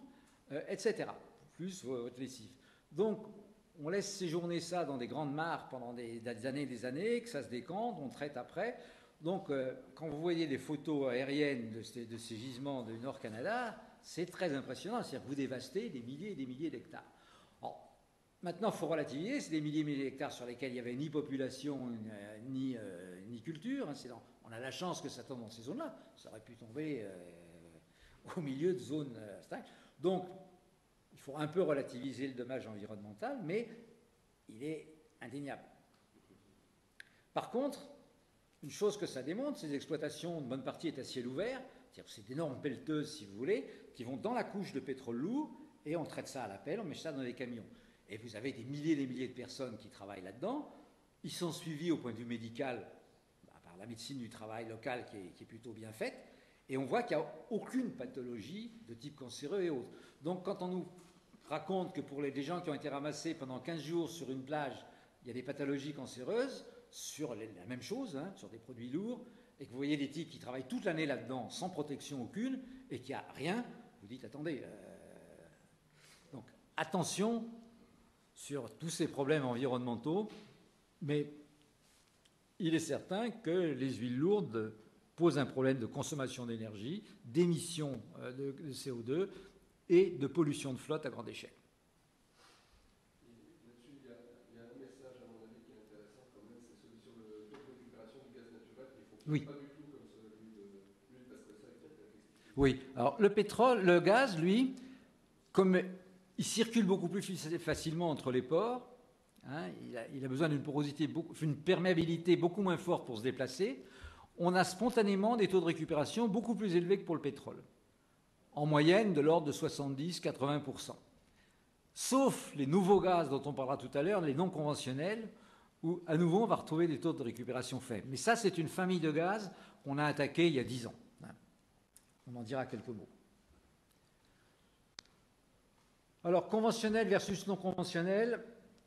etc. Plus votre lessive. Donc, on laisse séjourner ça dans des grandes mares pendant des années et des années, que ça se décante, on traite après. Donc, quand vous voyez des photos aériennes de ces gisements du Nord-Canada, c'est très impressionnant. C'est-à-dire que vous dévastez des milliers et des milliers d'hectares. Maintenant, il faut relativiser. C'est des milliers et milliers d'hectares sur lesquels il n'y avait ni population, ni culture. On a la chance que ça tombe dans ces zones-là. Ça aurait pu tomber au milieu de zones stables. Donc, il faut un peu relativiser le dommage environnemental, mais il est indéniable. Par contre, une chose que ça démontre, ces exploitations, une bonne partie est à ciel ouvert, c'est-à-dire c'est d'énormes pelleteuses, si vous voulez, qui vont dans la couche de pétrole lourd, et on traite ça à la pelle, on met ça dans des camions. Et vous avez des milliers et des milliers de personnes qui travaillent là-dedans. Ils sont suivis au point de vue médical par la médecine du travail locale qui est plutôt bien faite. Et on voit qu'il n'y a aucune pathologie de type cancéreux et autres. Donc quand on nous raconte que pour les gens qui ont été ramassés pendant 15 jours sur une plage, il y a des pathologies cancéreuses, sur la même chose, sur des produits lourds, et que vous voyez des types qui travaillent toute l'année là-dedans sans protection aucune, et qu'il n'y a rien, vous dites, attendez. Donc attention sur tous ces problèmes environnementaux, mais il est certain que les huiles lourdes posent un problème de consommation d'énergie, d'émissions de CO2 et de pollution de flotte à grande échelle. Là-dessus, il y a un message, à mon avis, qui est intéressant quand même, c'est celui sur le taux de récupération du gaz naturel qui ne fonctionne pas du tout comme celui de l'huile, parce que ça, il faut être expliqué. Oui, alors le pétrole, le gaz, lui, comme il circule beaucoup plus facilement entre les ports, il a besoin d'une porosité, une perméabilité beaucoup moins forte pour se déplacer. On a spontanément des taux de récupération beaucoup plus élevés que pour le pétrole. En moyenne, de l'ordre de 70-80%. Sauf les nouveaux gaz dont on parlera tout à l'heure, les non conventionnels, où à nouveau on va retrouver des taux de récupération faibles. Mais ça, c'est une famille de gaz qu'on a attaquée il y a 10 ans. On en dira quelques mots. Alors, conventionnel versus non conventionnel,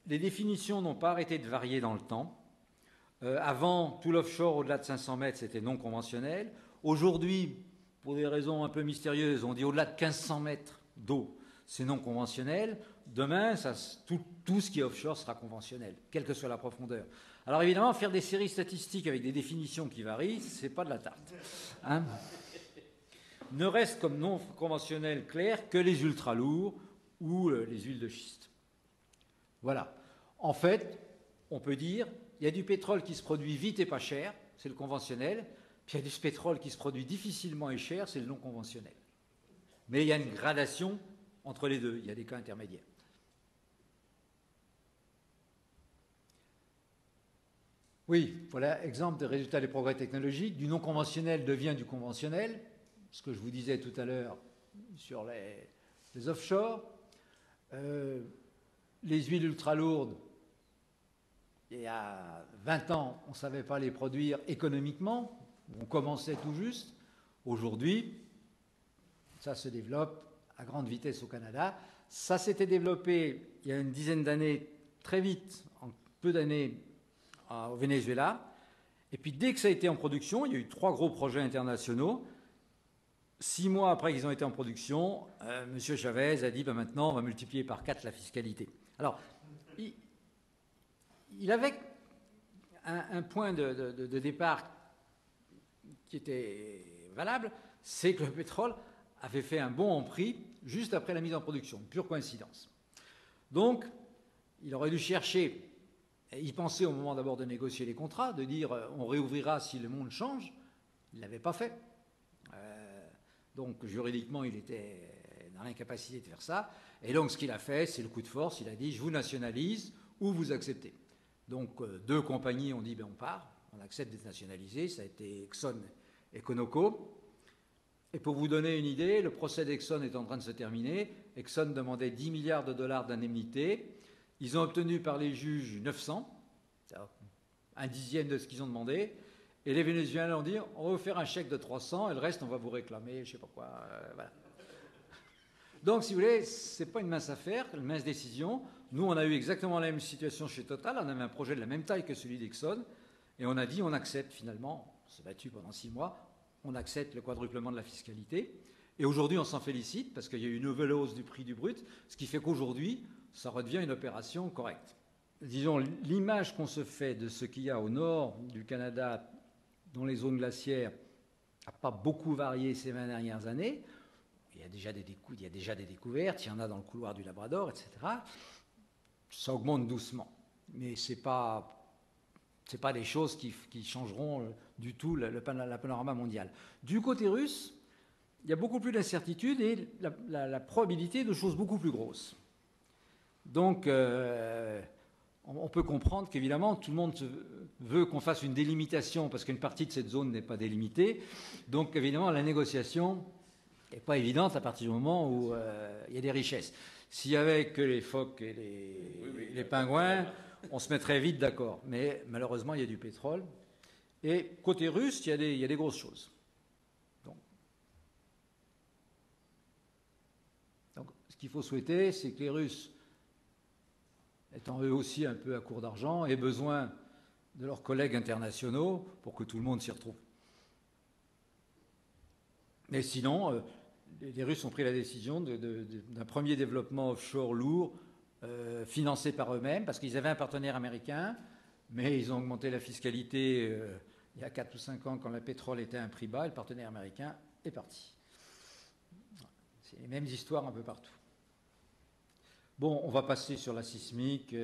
les définitions n'ont pas arrêté de varier dans le temps. Avant, tout l'offshore au-delà de 500 mètres, c'était non conventionnel. Aujourd'hui, pour des raisons un peu mystérieuses, on dit au-delà de 1500 mètres d'eau, c'est non conventionnel. Demain, tout ce qui est offshore sera conventionnel, quelle que soit la profondeur. Alors évidemment, faire des séries statistiques avec des définitions qui varient, c'est pas de la tarte. Hein, ne reste comme non conventionnel clair que les ultra-lourds ou les huiles de schiste. Voilà. En fait, on peut dire, il y a du pétrole qui se produit vite et pas cher, c'est le conventionnel, puis il y a du pétrole qui se produit difficilement et cher, c'est le non conventionnel. Mais il y a une gradation entre les deux, il y a des cas intermédiaires. Oui, voilà, exemple de résultats des progrès technologiques. Du non conventionnel devient du conventionnel, ce que je vous disais tout à l'heure sur les offshore. Les huiles ultra lourdes, il y a 20 ans, on ne savait pas les produire économiquement, on commençait tout juste. Aujourd'hui, ça se développe à grande vitesse au Canada. Ça s'était développé il y a une dizaine d'années, très vite, en peu d'années, au Venezuela. Et puis dès que ça a été en production, il y a eu 3 gros projets internationaux. 6 mois après qu'ils ont été en production, M. Chavez a dit maintenant on va multiplier par 4 la fiscalité. Alors, il avait un point de départ qui était valable, c'est que le pétrole avait fait un bond en prix juste après la mise en production, pure coïncidence. Donc, il aurait dû chercher, y penser au moment d'abord de négocier les contrats, de dire on réouvrira si le monde change. Il ne l'avait pas fait. Donc, juridiquement, il était dans l'incapacité de faire ça. Et donc, ce qu'il a fait, c'est le coup de force. Il a dit, je vous nationalise ou vous acceptez. Donc, 2 compagnies ont dit, on part, on accepte d'être nationalisé. Ça a été Exxon et Conoco. Et pour vous donner une idée, le procès d'Exxon est en train de se terminer. Exxon demandait 10 milliards de dollars d'indemnité. Ils ont obtenu par les juges 900, un dixième de ce qu'ils ont demandé. Et les Vénézuéliens ont dit, on va vous faire un chèque de 300 et le reste, on va vous réclamer, je ne sais pas quoi. Voilà. Donc, si vous voulez, ce n'est pas une mince affaire, une mince décision. Nous, on a eu exactement la même situation chez Total. On avait un projet de la même taille que celui d'Exxon. Et on a dit, on accepte finalement, on s'est battu pendant 6 mois, on accepte le quadruplement de la fiscalité. Et aujourd'hui, on s'en félicite parce qu'il y a eu une nouvelle hausse du prix du brut, ce qui fait qu'aujourd'hui, ça redevient une opération correcte. Disons, l'image qu'on se fait de ce qu'il y a au nord du Canada, dans les zones glaciaires, n'a pas beaucoup varié ces 20 dernières années. Il y a déjà des découvertes, il y en a dans le couloir du Labrador, etc. Ça augmente doucement. Mais ce n'est pas des choses qui changeront du tout la panorama mondial. Du côté russe, il y a beaucoup plus d'incertitudes et la probabilité de choses beaucoup plus grosses. Donc, on peut comprendre qu'évidemment, tout le monde veut qu'on fasse une délimitation parce qu'une partie de cette zone n'est pas délimitée. Donc, évidemment, la négociation n'est pas évidente à partir du moment où il y a des richesses. S'il n'y avait que les phoques et les pingouins, on se mettrait vite d'accord. Mais malheureusement, il y a du pétrole. Et côté russe, il y a des grosses choses. Donc, ce qu'il faut souhaiter, c'est que les Russes, étant eux aussi un peu à court d'argent, aient besoin de leurs collègues internationaux pour que tout le monde s'y retrouve. Mais sinon, les Russes ont pris la décision d'un premier développement offshore lourd financé par eux-mêmes, parce qu'ils avaient un partenaire américain, mais ils ont augmenté la fiscalité il y a 4 ou 5 ans quand le pétrole était à un prix bas, et le partenaire américain est parti. C'est les mêmes histoires un peu partout. Bon, on va passer sur la sismique,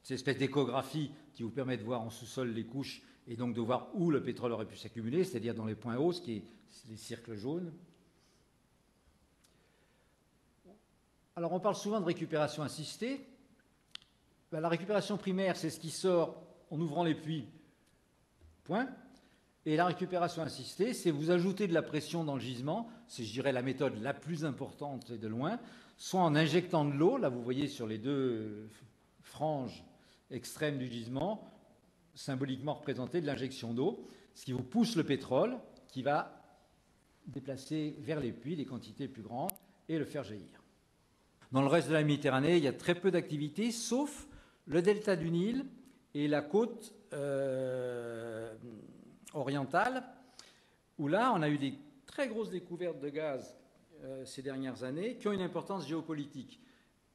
cette espèce d'échographie qui vous permet de voir en sous-sol les couches et donc de voir où le pétrole aurait pu s'accumuler, c'est-à-dire dans les points hauts, ce qui est les cercles jaunes. Alors on parle souvent de récupération assistée. Ben, la récupération primaire, c'est ce qui sort en ouvrant les puits, point. Et la récupération assistée, c'est vous ajouter de la pression dans le gisement, c'est, je dirais, la méthode la plus importante et de loin, soit en injectant de l'eau, là vous voyez sur les 2 franges extrêmes du gisement, symboliquement représentée de l'injection d'eau, ce qui vous pousse le pétrole, qui va déplacer vers les puits des quantités plus grandes et le faire jaillir. Dans le reste de la Méditerranée, il y a très peu d'activités, sauf le delta du Nil et la côte orientale, où là, on a eu des très grosses découvertes de gaz ces dernières années qui ont une importance géopolitique.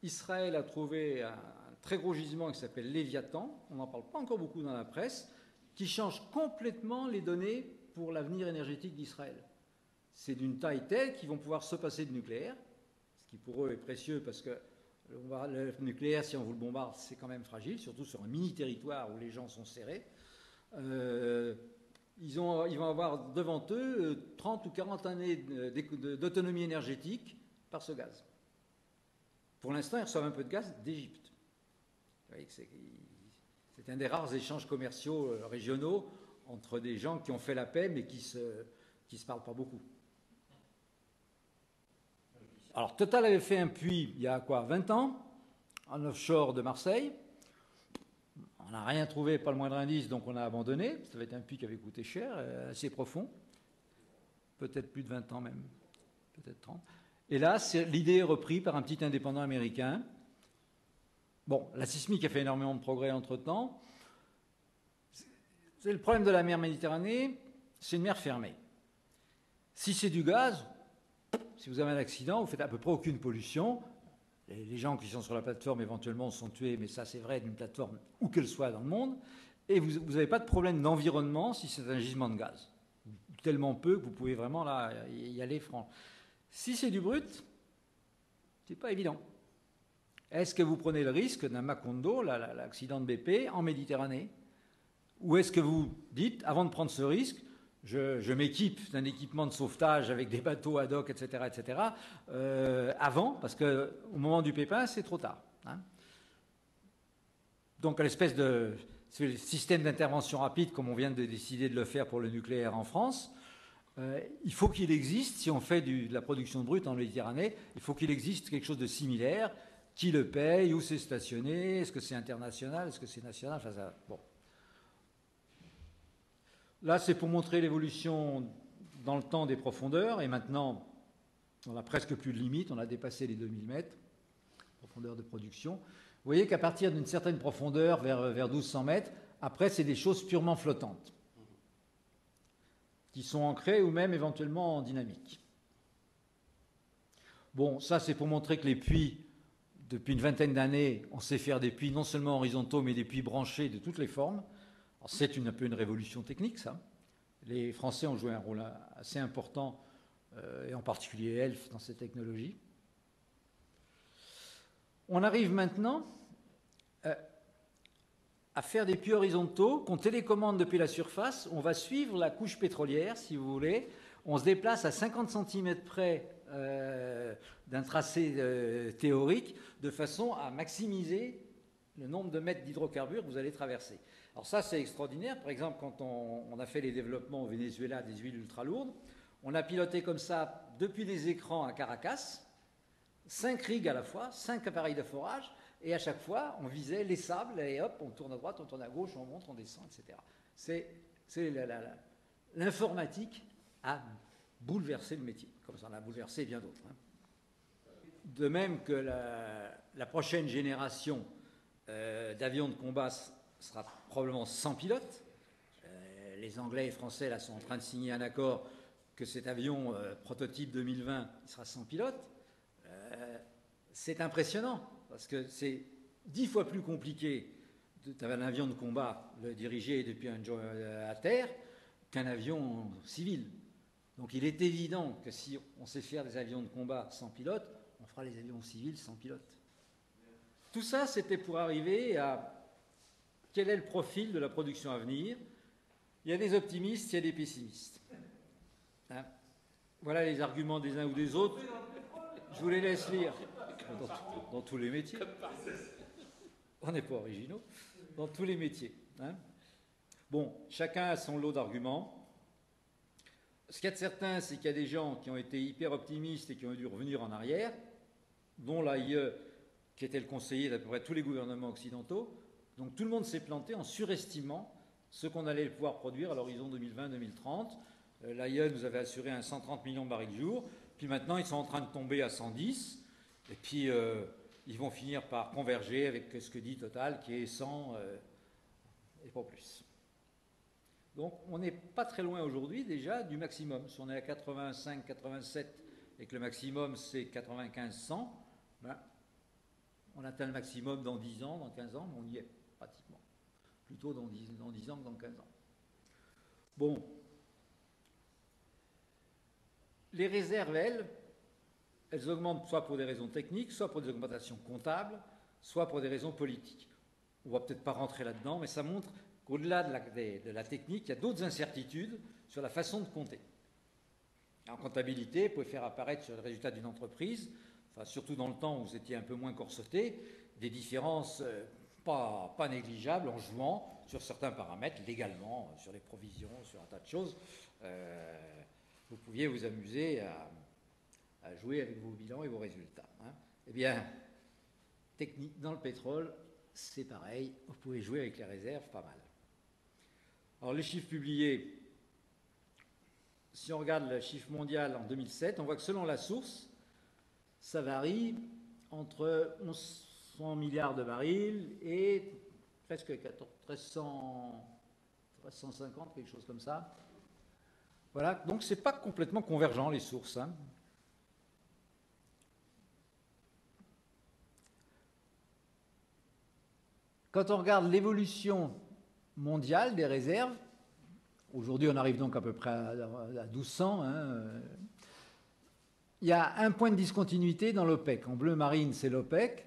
Israël a trouvé un très gros gisement qui s'appelle Léviathan, on n'en parle pas encore beaucoup dans la presse, qui change complètement les données pour l'avenir énergétique d'Israël. C'est d'une taille telle qu'ils vont pouvoir se passer de nucléaire, ce qui pour eux est précieux parce que le nucléaire, si on vous le bombarde, c'est quand même fragile, surtout sur un mini-territoire où les gens sont serrés. Ils vont avoir devant eux 30 ou 40 années d'autonomie énergétique par ce gaz. Pour l'instant, ils reçoivent un peu de gaz d'Égypte. Vous voyez que c'est un des rares échanges commerciaux régionaux entre des gens qui ont fait la paix mais qui se parlent pas beaucoup. Alors, Total avait fait un puits il y a 20 ans, en offshore de Marseille. On n'a rien trouvé, pas le moindre indice, donc on a abandonné. Ça avait été un puits qui avait coûté cher, assez profond. Peut-être plus de 20 ans même, peut-être 30. Et là, l'idée est reprise par un petit indépendant américain. Bon, la sismique a fait énormément de progrès entre-temps. C'est le problème de la mer Méditerranée, c'est une mer fermée. Si c'est du gaz, si vous avez un accident, vous faites à peu près aucune pollution. Les gens qui sont sur la plateforme éventuellement sont tués, mais ça c'est vrai d'une plateforme où qu'elle soit dans le monde. Et vous n'avez pas de problème d'environnement si c'est un gisement de gaz. Tellement peu que vous pouvez vraiment là y aller franc. Si c'est du brut, c'est pas évident. Est-ce que vous prenez le risque d'un Macondo, l'accident de BP, en Méditerranée? Ou est-ce que vous dites, avant de prendre ce risque, je m'équipe d'un équipement de sauvetage avec des bateaux ad hoc, etc., avant, parce qu'au moment du pépin, c'est trop tard. Hein. Donc, l'espèce de système d'intervention rapide, comme on vient de décider de le faire pour le nucléaire en France, il faut qu'il existe, si on fait de la production brute en Méditerranée, il faut qu'il existe quelque chose de similaire. Qui le paye? Où c'est stationné? Est-ce que c'est international? Est-ce que c'est national? Enfin, ça, bon. Là, c'est pour montrer l'évolution dans le temps des profondeurs. Et maintenant, on n'a presque plus de limite. On a dépassé les 2000 mètres, profondeur de production. Vous voyez qu'à partir d'une certaine profondeur, vers 1200 mètres, après, c'est des choses purement flottantes, qui sont ancrées ou même éventuellement en dynamique. Bon, ça, c'est pour montrer que les puits, depuis une vingtaine d'années, on sait faire des puits non seulement horizontaux, mais des puits branchés de toutes les formes. C'est un peu une révolution technique, ça. Les Français ont joué un rôle assez important, et en particulier Elf, dans cette technologie. On arrive maintenant à faire des puits horizontaux qu'on télécommande depuis la surface. On va suivre la couche pétrolière, si vous voulez. On se déplace à 50 cm près d'un tracé théorique, de façon à maximiser le nombre de mètres d'hydrocarbures que vous allez traverser. Alors ça, c'est extraordinaire. Par exemple, quand on a fait les développements au Venezuela des huiles ultra lourdes, on a piloté comme ça, depuis des écrans à Caracas, 5 rigs à la fois, 5 appareils de forage, et à chaque fois, on visait les sables, et hop, on tourne à droite, on tourne à gauche, on monte, on descend, etc. L'informatique a bouleversé le métier, comme ça en a bouleversé bien d'autres. Hein. De même que la prochaine génération d'avions de combat sera probablement sans pilote. Les Anglais et Français là, sont en train de signer un accord que cet avion prototype 2020 sera sans pilote. C'est impressionnant, parce que c'est 10 fois plus compliqué d'avoir un avion de combat le diriger depuis à terre qu'un avion civil. Donc il est évident que si on sait faire des avions de combat sans pilote, on fera les avions civils sans pilote. Tout ça, c'était pour arriver à quel est le profil de la production à venir. Il y a des optimistes, il y a des pessimistes. Hein? Voilà les arguments des uns ou des autres. Je vous les laisse lire. Dans tous les métiers. On n'est pas originaux. Dans tous les métiers. Hein? Bon, chacun a son lot d'arguments. Ce qu'il y a de certain, c'est qu'il y a des gens qui ont été hyper optimistes et qui ont dû revenir en arrière, dont l'AIE, qui était le conseiller d'à peu près tous les gouvernements occidentaux. Donc tout le monde s'est planté en surestimant ce qu'on allait pouvoir produire à l'horizon 2020-2030. L'AIE nous avait assuré un 130 millions de barils jour, puis maintenant ils sont en train de tomber à 110, et puis ils vont finir par converger avec ce que dit Total, qui est 100 et pas plus. Donc on n'est pas très loin aujourd'hui déjà du maximum. Si on est à 85, 87 et que le maximum c'est 95, 100, ben, on atteint le maximum dans 10 ans, dans 15 ans, mais on y est pratiquement. Plutôt dans 10 ans que dans 15 ans. Bon. Les réserves, elles augmentent soit pour des raisons techniques, soit pour des augmentations comptables, soit pour des raisons politiques. On ne va peut-être pas rentrer là-dedans, mais ça montre qu'au-delà de la technique, il y a d'autres incertitudes sur la façon de compter. En comptabilité, vous pouvez faire apparaître sur le résultat d'une entreprise, enfin, surtout dans le temps où vous étiez un peu moins corseté, des différences pas négligeables en jouant sur certains paramètres, légalement, sur les provisions, sur un tas de choses. Vous pouviez vous amuser à jouer avec vos bilans et vos résultats. Hein. Eh bien, technique dans le pétrole, c'est pareil. Vous pouvez jouer avec les réserves, pas mal. Alors, les chiffres publiés, si on regarde le chiffre mondial en 2007, on voit que selon la source, ça varie entre 1100 milliards de barils et presque 1350, quelque chose comme ça. Voilà, donc ce n'est pas complètement convergent, les sources. Hein. Quand on regarde l'évolution mondiale des réserves, aujourd'hui on arrive donc à peu près à 1200, hein, il y a un point de discontinuité dans l'OPEC. En bleu marine, c'est l'OPEC,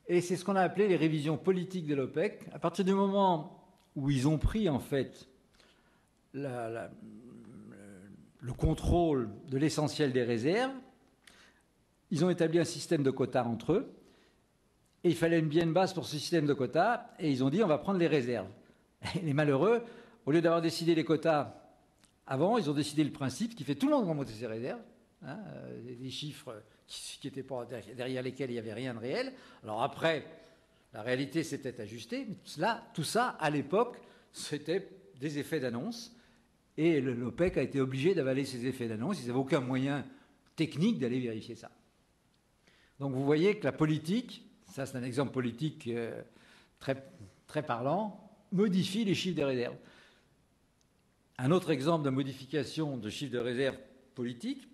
et c'est ce qu'on a appelé les révisions politiques de l'OPEC. À partir du moment où ils ont pris en fait le contrôle de l'essentiel des réserves, ils ont établi un système de quotas entre eux, et il fallait bien une base pour ce système de quotas, et ils ont dit on va prendre les réserves. Et les malheureux, au lieu d'avoir décidé les quotas avant, ils ont décidé le principe qui fait tout le monde remonter ses réserves, hein, des chiffres qui n'étaient pas derrière lesquels il n'y avait rien de réel. Alors après, la réalité s'était ajustée, mais tout ça, à l'époque, c'était des effets d'annonce. Et l'OPEC a été obligé d'avaler ces effets d'annonce. Ils n'avaient aucun moyen technique d'aller vérifier ça. Donc vous voyez que la politique, ça c'est un exemple politique très, très parlant, modifie les chiffres des réserves. Un autre exemple de modification de chiffres de réserve politique,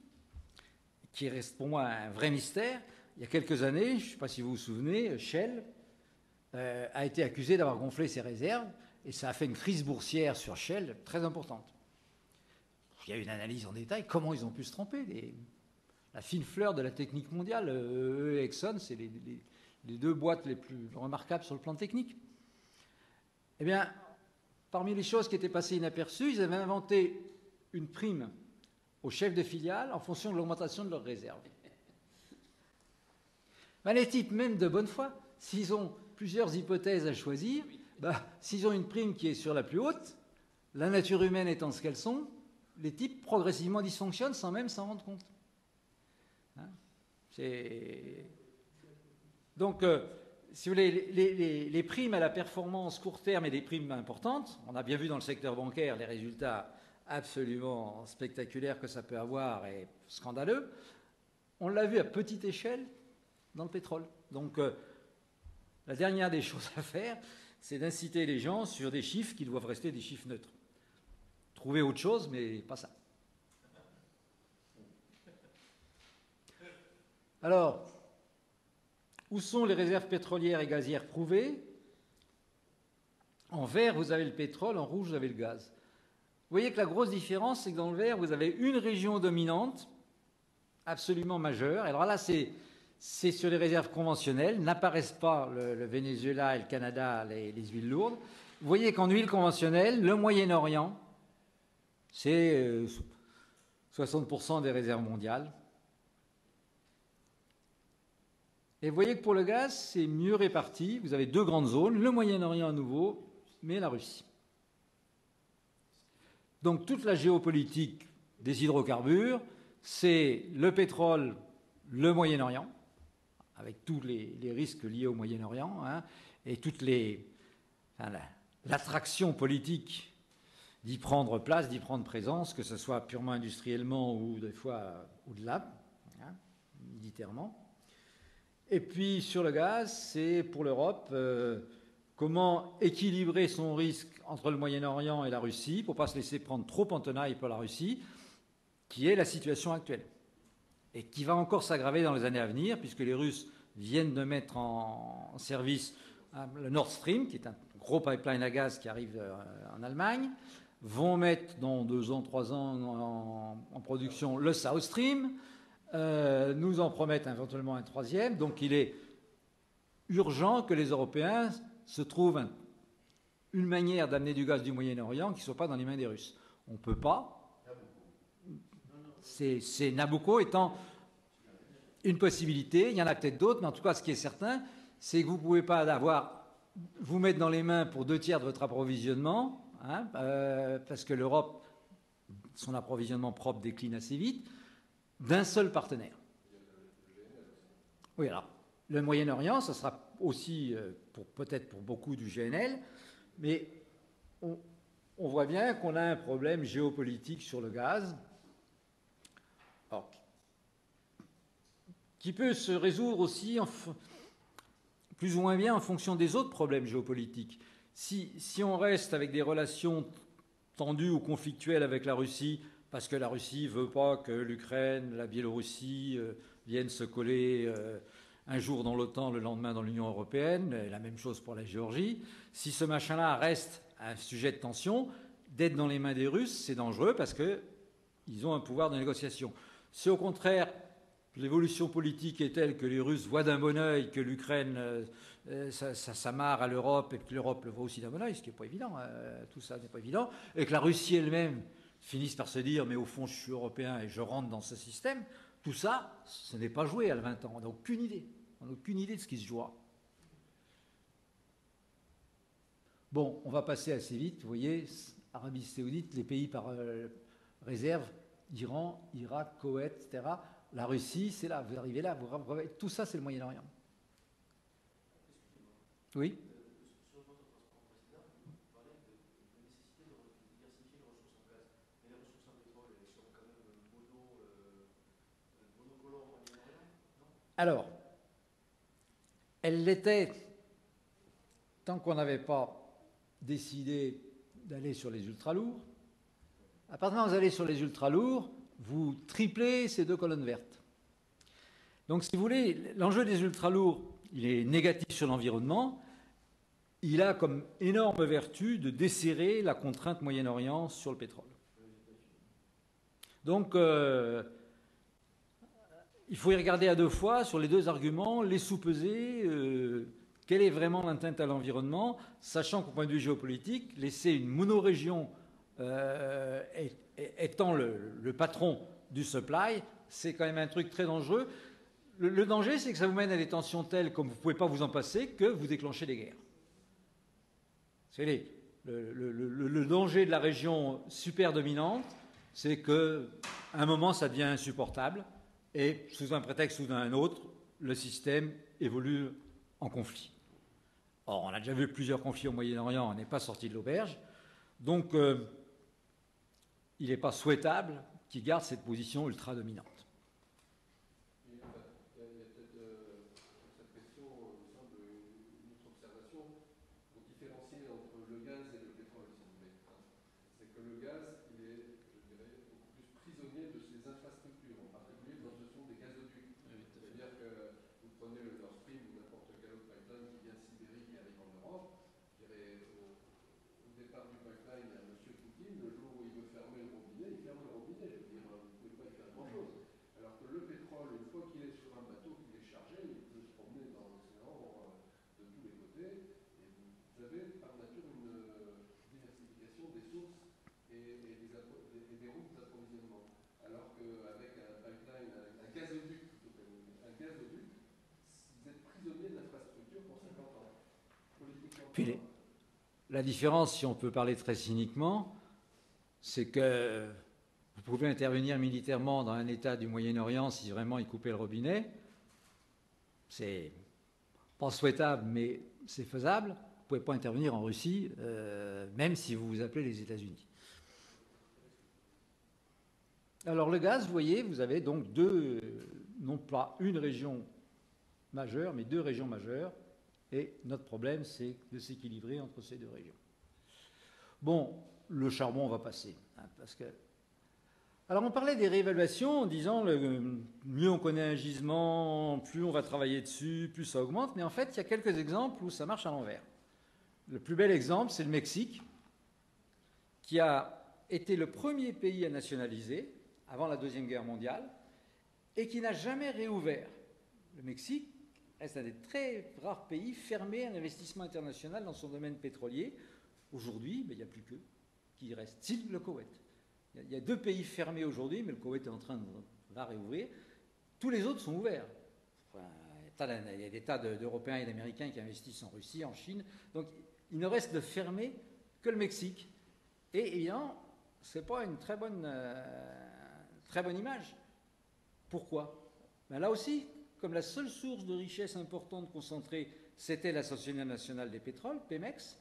qui reste pour moi un vrai mystère, il y a quelques années, je ne sais pas si vous vous souvenez, Shell a été accusé d'avoir gonflé ses réserves, et ça a fait une crise boursière sur Shell très importante. Il y a eu une analyse en détail, comment ils ont pu se tromper. La fine fleur de la technique mondiale, eux et Exxon, c'est les deux boîtes les plus remarquables sur le plan technique. Eh bien, parmi les choses qui étaient passées inaperçues, ils avaient inventé une prime aux chefs de filiales en fonction de l'augmentation de leurs réserves. Ben, les types, même de bonne foi, s'ils ont plusieurs hypothèses à choisir, s'ils ont une prime qui est sur la plus haute, la nature humaine étant ce qu'elles sont, les types progressivement dysfonctionnent sans même s'en rendre compte. Hein, donc, si vous voulez, les primes à la performance court terme et des primes importantes, on a bien vu dans le secteur bancaire les résultats absolument spectaculaires que ça peut avoir et scandaleux. On l'a vu à petite échelle dans le pétrole. Donc, la dernière des choses à faire, c'est d'inciter les gens sur des chiffres qui doivent rester des chiffres neutres. Trouver autre chose, mais pas ça. Alors, où sont les réserves pétrolières et gazières prouvées? En vert, vous avez le pétrole, en rouge, vous avez le gaz. Vous voyez que la grosse différence, c'est que dans le vert, vous avez une région dominante, absolument majeure. Alors là, c'est sur les réserves conventionnelles, n'apparaissent pas le Venezuela et le Canada, les huiles lourdes. Vous voyez qu'en huile conventionnelle, le Moyen-Orient, c'est 60% des réserves mondiales. Et vous voyez que pour le gaz, c'est mieux réparti. Vous avez deux grandes zones, le Moyen-Orient à nouveau, mais la Russie. Donc toute la géopolitique des hydrocarbures, c'est le pétrole, le Moyen-Orient, avec tous les risques liés au Moyen-Orient, hein, et toute l'attraction politique d'y prendre place, d'y prendre présence, que ce soit purement industriellement ou des fois au-delà, hein, militairement. Et puis sur le gaz, c'est pour l'Europe comment équilibrer son risque entre le Moyen-Orient et la Russie pour ne pas se laisser prendre trop en tenaille par la Russie, qui est la situation actuelle et qui va encore s'aggraver dans les années à venir, puisque les Russes viennent de mettre en service le Nord Stream, qui est un gros pipeline à gaz qui arrive en Allemagne, vont mettre dans 2 ans, 3 ans en production le South Stream, nous en promettent éventuellement un troisième. Donc il est urgent que les Européens se trouvent une manière d'amener du gaz du Moyen-Orient qui ne soit pas dans les mains des Russes. On ne peut pas. C'est Nabucco étant une possibilité. Il y en a peut-être d'autres, mais en tout cas, ce qui est certain, c'est que vous ne pouvez pas vous mettre dans les mains pour 2/3 de votre approvisionnement, hein, parce que l'Europe, son approvisionnement propre décline assez vite, d'un seul partenaire. Oui, alors, le Moyen-Orient, ça sera aussi, peut-être pour beaucoup, du GNL, mais on voit bien qu'on a un problème géopolitique sur le gaz, alors, qui peut se résoudre aussi plus ou moins bien en fonction des autres problèmes géopolitiques. Si on reste avec des relations tendues ou conflictuelles avec la Russie, parce que la Russie ne veut pas que l'Ukraine, la Biélorussie viennent se coller un jour dans l'OTAN, le lendemain dans l'Union européenne, et la même chose pour la Géorgie, si ce machin-là reste un sujet de tension, d'être dans les mains des Russes, c'est dangereux parce qu'ils ont un pouvoir de négociation. Si au contraire, l'évolution politique est telle que les Russes voient d'un bon œil que l'Ukraine ça s'amarre à l'Europe et que l'Europe le voit aussi d'un bon œil, ce qui n'est pas évident, tout ça n'est pas évident, et que la Russie elle-même finisse par se dire mais au fond je suis européen et je rentre dans ce système, tout ça, ce n'est pas joué à 20 ans, on n'a aucune idée. On n'a aucune idée de ce qui se jouera. Bon, on va passer assez vite, vous voyez, Arabie Saoudite, les pays par réserve, Iran, Irak, Koweït, etc. La Russie, c'est là, vous arrivez là, tout ça c'est le Moyen-Orient. Oui. Alors, elle l'était tant qu'on n'avait pas décidé d'aller sur les ultra-lourds. À partir du moment où vous allez sur les ultra-lourds, vous triplez ces 2 colonnes vertes. Donc, si vous voulez, l'enjeu des ultra-lourds, il est négatif sur l'environnement. Il a comme énorme vertu de desserrer la contrainte Moyen-Orient sur le pétrole. Donc, il faut y regarder à 2 fois sur les 2 arguments, les sous-peser, quelle est vraiment l'atteinte à l'environnement, sachant qu'au point de vue géopolitique, laisser une monorégion étant le patron du supply, c'est quand même un truc très dangereux. Le danger, c'est que ça vous mène à des tensions telles, comme vous ne pouvez pas vous en passer, que vous déclenchez des guerres. C'est le danger de la région super dominante, c'est qu'à un moment, ça devient insupportable. Et sous un prétexte ou sous un autre, le système évolue en conflit. Or, on a déjà vu plusieurs conflits au Moyen-Orient, on n'est pas sorti de l'auberge. Donc, il n'est pas souhaitable qu'il garde cette position ultra-dominante. Il y a peut-être cette question, il me semble, une autre observation, pour différencier entre le gaz et le pétrole, si vous voulez. C'est que le gaz, il est, je dirais, beaucoup plus prisonnier de ses infrastructures, en particulier quand ce sont des gazoducs. C'est-à-dire que vous prenez le Nord Stream ou n'importe quel autre pipeline qui vient de Sibérie, qui arrive en Europe, je dirais, au départ du pipeline, il y a M. Poutine, le jour où il veut fermer le robinet, il ferme le robinet. Je veux dire, vous ne pouvez pas y faire grand-chose. Alors que le pétrole, une fois qu'il est sur un bateau, qu'il est chargé, il peut se promener dans l'océan de tous les côtés. Et vous avez par nature une diversification des sources et des routes d'approvisionnement. Alors qu'avec un pipeline, un gazoduc, vous êtes prisonnier de l'infrastructure pour 50 ans. Politiquement. Puis la différence, si on peut parler très cyniquement, c'est que vous pouvez intervenir militairement dans un État du Moyen-Orient si vraiment il coupait le robinet. C'est pas souhaitable, mais c'est faisable. Vous ne pouvez pas intervenir en Russie, même si vous vous appelez les États-Unis. Alors le gaz, vous voyez, vous avez donc non pas une région majeure, mais 2 régions majeures. Et notre problème, c'est de s'équilibrer entre ces deux régions. Bon, le charbon, on va passer. Hein, parce que... Alors, on parlait des réévaluations en disant mieux on connaît un gisement, plus on va travailler dessus, plus ça augmente. Mais en fait, il y a quelques exemples où ça marche à l'envers. Le plus bel exemple, c'est le Mexique, qui a été le premier pays à nationaliser avant la Deuxième Guerre mondiale et qui n'a jamais réouvert. Le Mexique est un des très rares pays fermés à l'investissement international dans son domaine pétrolier. Aujourd'hui, il n'y a plus qu'eux qui restent. Si, le Koweït. Il y a 2 pays fermés aujourd'hui, mais le Koweït est en train de la réouvrir. Tous les autres sont ouverts. Enfin, il y a des tas d'Européens et d'Américains qui investissent en Russie, en Chine. Donc, il ne reste de fermé que le Mexique. Et évidemment, ce n'est pas une très bonne image. Pourquoi? Ben là aussi, comme la seule source de richesse importante concentrée, c'était la Société nationale des pétroles, Pemex,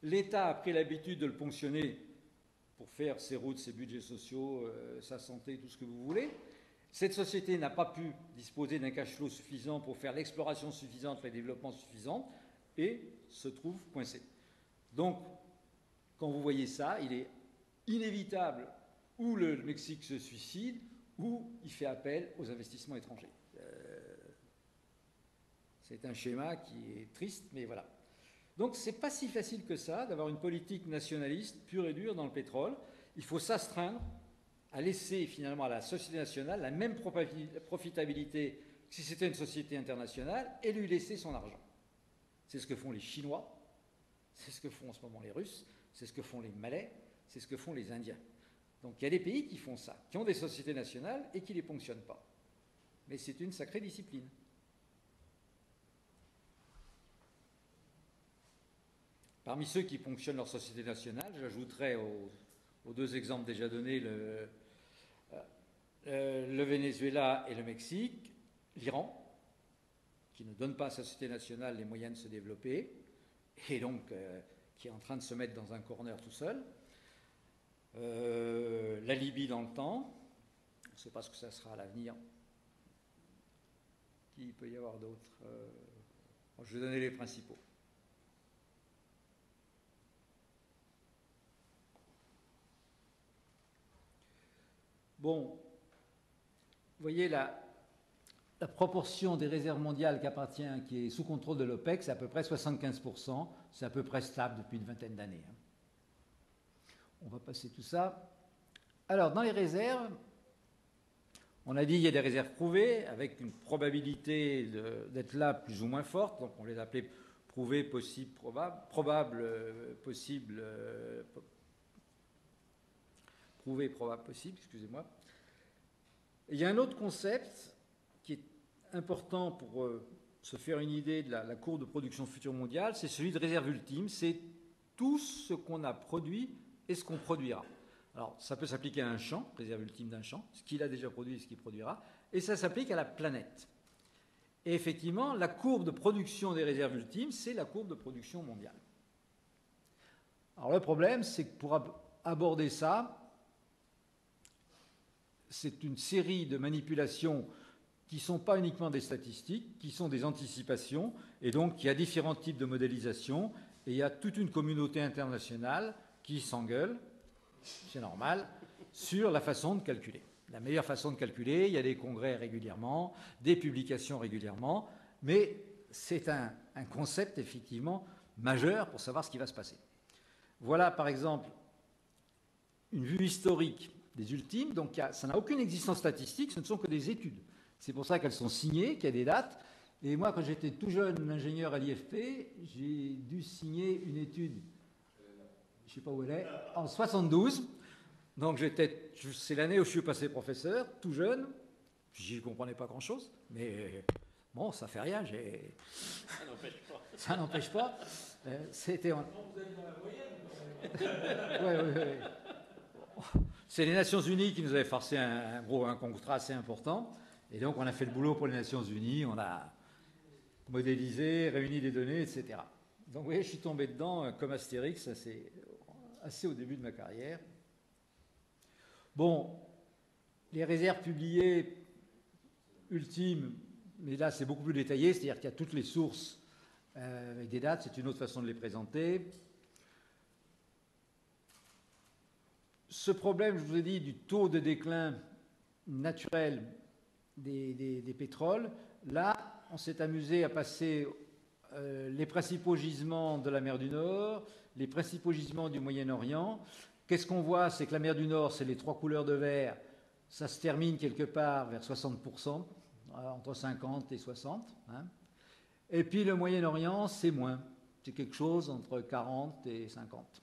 l'État a pris l'habitude de le ponctionner pour faire ses routes, ses budgets sociaux, sa santé, tout ce que vous voulez. Cette société n'a pas pu disposer d'un cash flow suffisant pour faire l'exploration suffisante, le développement suffisant, et se trouve coincée. Donc, quand vous voyez ça, il est inévitable ou le Mexique se suicide, ou il fait appel aux investissements étrangers. C'est un schéma qui est triste, mais voilà. Donc c'est pas si facile que ça d'avoir une politique nationaliste pure et dure dans le pétrole. Il faut s'astreindre à laisser finalement à la société nationale la même profitabilité que si c'était une société internationale et lui laisser son argent. C'est ce que font les Chinois, c'est ce que font en ce moment les Russes, c'est ce que font les Malais, c'est ce que font les Indiens. Donc il y a des pays qui font ça, qui ont des sociétés nationales et qui ne les ponctionnent pas. Mais c'est une sacrée discipline. Parmi ceux qui ponctionnent leur société nationale, j'ajouterais aux 2 exemples déjà donnés le Venezuela et le Mexique, l'Iran, qui ne donne pas à sa société nationale les moyens de se développer, et donc qui est en train de se mettre dans un corner tout seul. La Libye dans le temps, on ne sait pas ce que ça sera à l'avenir. Qui peut y avoir d'autres je vais donner les principaux. Bon, vous voyez la proportion des réserves mondiales qui est sous contrôle de l'OPEC, c'est à peu près 75%, c'est à peu près stable depuis une vingtaine d'années. On va passer tout ça. Alors, dans les réserves, on a dit qu'il y a des réserves prouvées, avec une probabilité d'être là plus ou moins forte, donc on les appelait prouvées, possibles, probables, possibles, prouvé, probable, possible, excusez-moi. Il y a un autre concept qui est important pour se faire une idée de la courbe de production future mondiale, c'est celui de réserve ultime, c'est tout ce qu'on a produit et ce qu'on produira. Alors, ça peut s'appliquer à un champ, réserve ultime d'un champ, ce qu'il a déjà produit et ce qu'il produira, et ça s'applique à la planète. Et effectivement, la courbe de production des réserves ultimes, c'est la courbe de production mondiale. Alors, le problème, c'est que pour aborder ça, c'est une série de manipulations qui ne sont pas uniquement des statistiques, qui sont des anticipations, et donc il y a différents types de modélisation, et il y a toute une communauté internationale qui s'engueule, c'est normal, sur la façon de calculer. La meilleure façon de calculer, il y a des congrès régulièrement, des publications régulièrement, mais c'est un concept effectivement majeur pour savoir ce qui va se passer. Voilà par exemple une vue historique des ultimes, donc ça n'a aucune existence statistique, ce ne sont que des études. C'est pour ça qu'elles sont signées, qu'il y a des dates. Et moi, quand j'étais tout jeune ingénieur à l'IFP, j'ai dû signer une étude, je ne sais pas où elle est, en 72. Donc c'est l'année où je suis passé professeur, tout jeune. J'y comprenais pas grand-chose, mais bon, ça fait rien. Ça n'empêche pas. Ça n'empêche pas. C'était. Vous êtes dans la moyenne. Ouais. C'est les Nations Unies qui nous avaient forcé un contrat assez important. Et donc, on a fait le boulot pour les Nations Unies, on a modélisé, réuni des données, etc. Donc, vous voyez, je suis tombé dedans comme Astérix, assez au début de ma carrière. Bon, les réserves publiées ultimes, mais là, c'est beaucoup plus détaillé, c'est-à-dire qu'il y a toutes les sources avec des dates, c'est une autre façon de les présenter. Ce problème, je vous ai dit, du taux de déclin naturel des pétroles, là, on s'est amusé à passer les principaux gisements de la mer du Nord, les principaux gisements du Moyen-Orient. Qu'est-ce qu'on voit? C'est que la mer du Nord, c'est les 3 couleurs de vert, ça se termine quelque part vers 60%, entre 50 et 60. Hein. Et puis le Moyen-Orient, c'est moins. C'est quelque chose entre 40 et 50.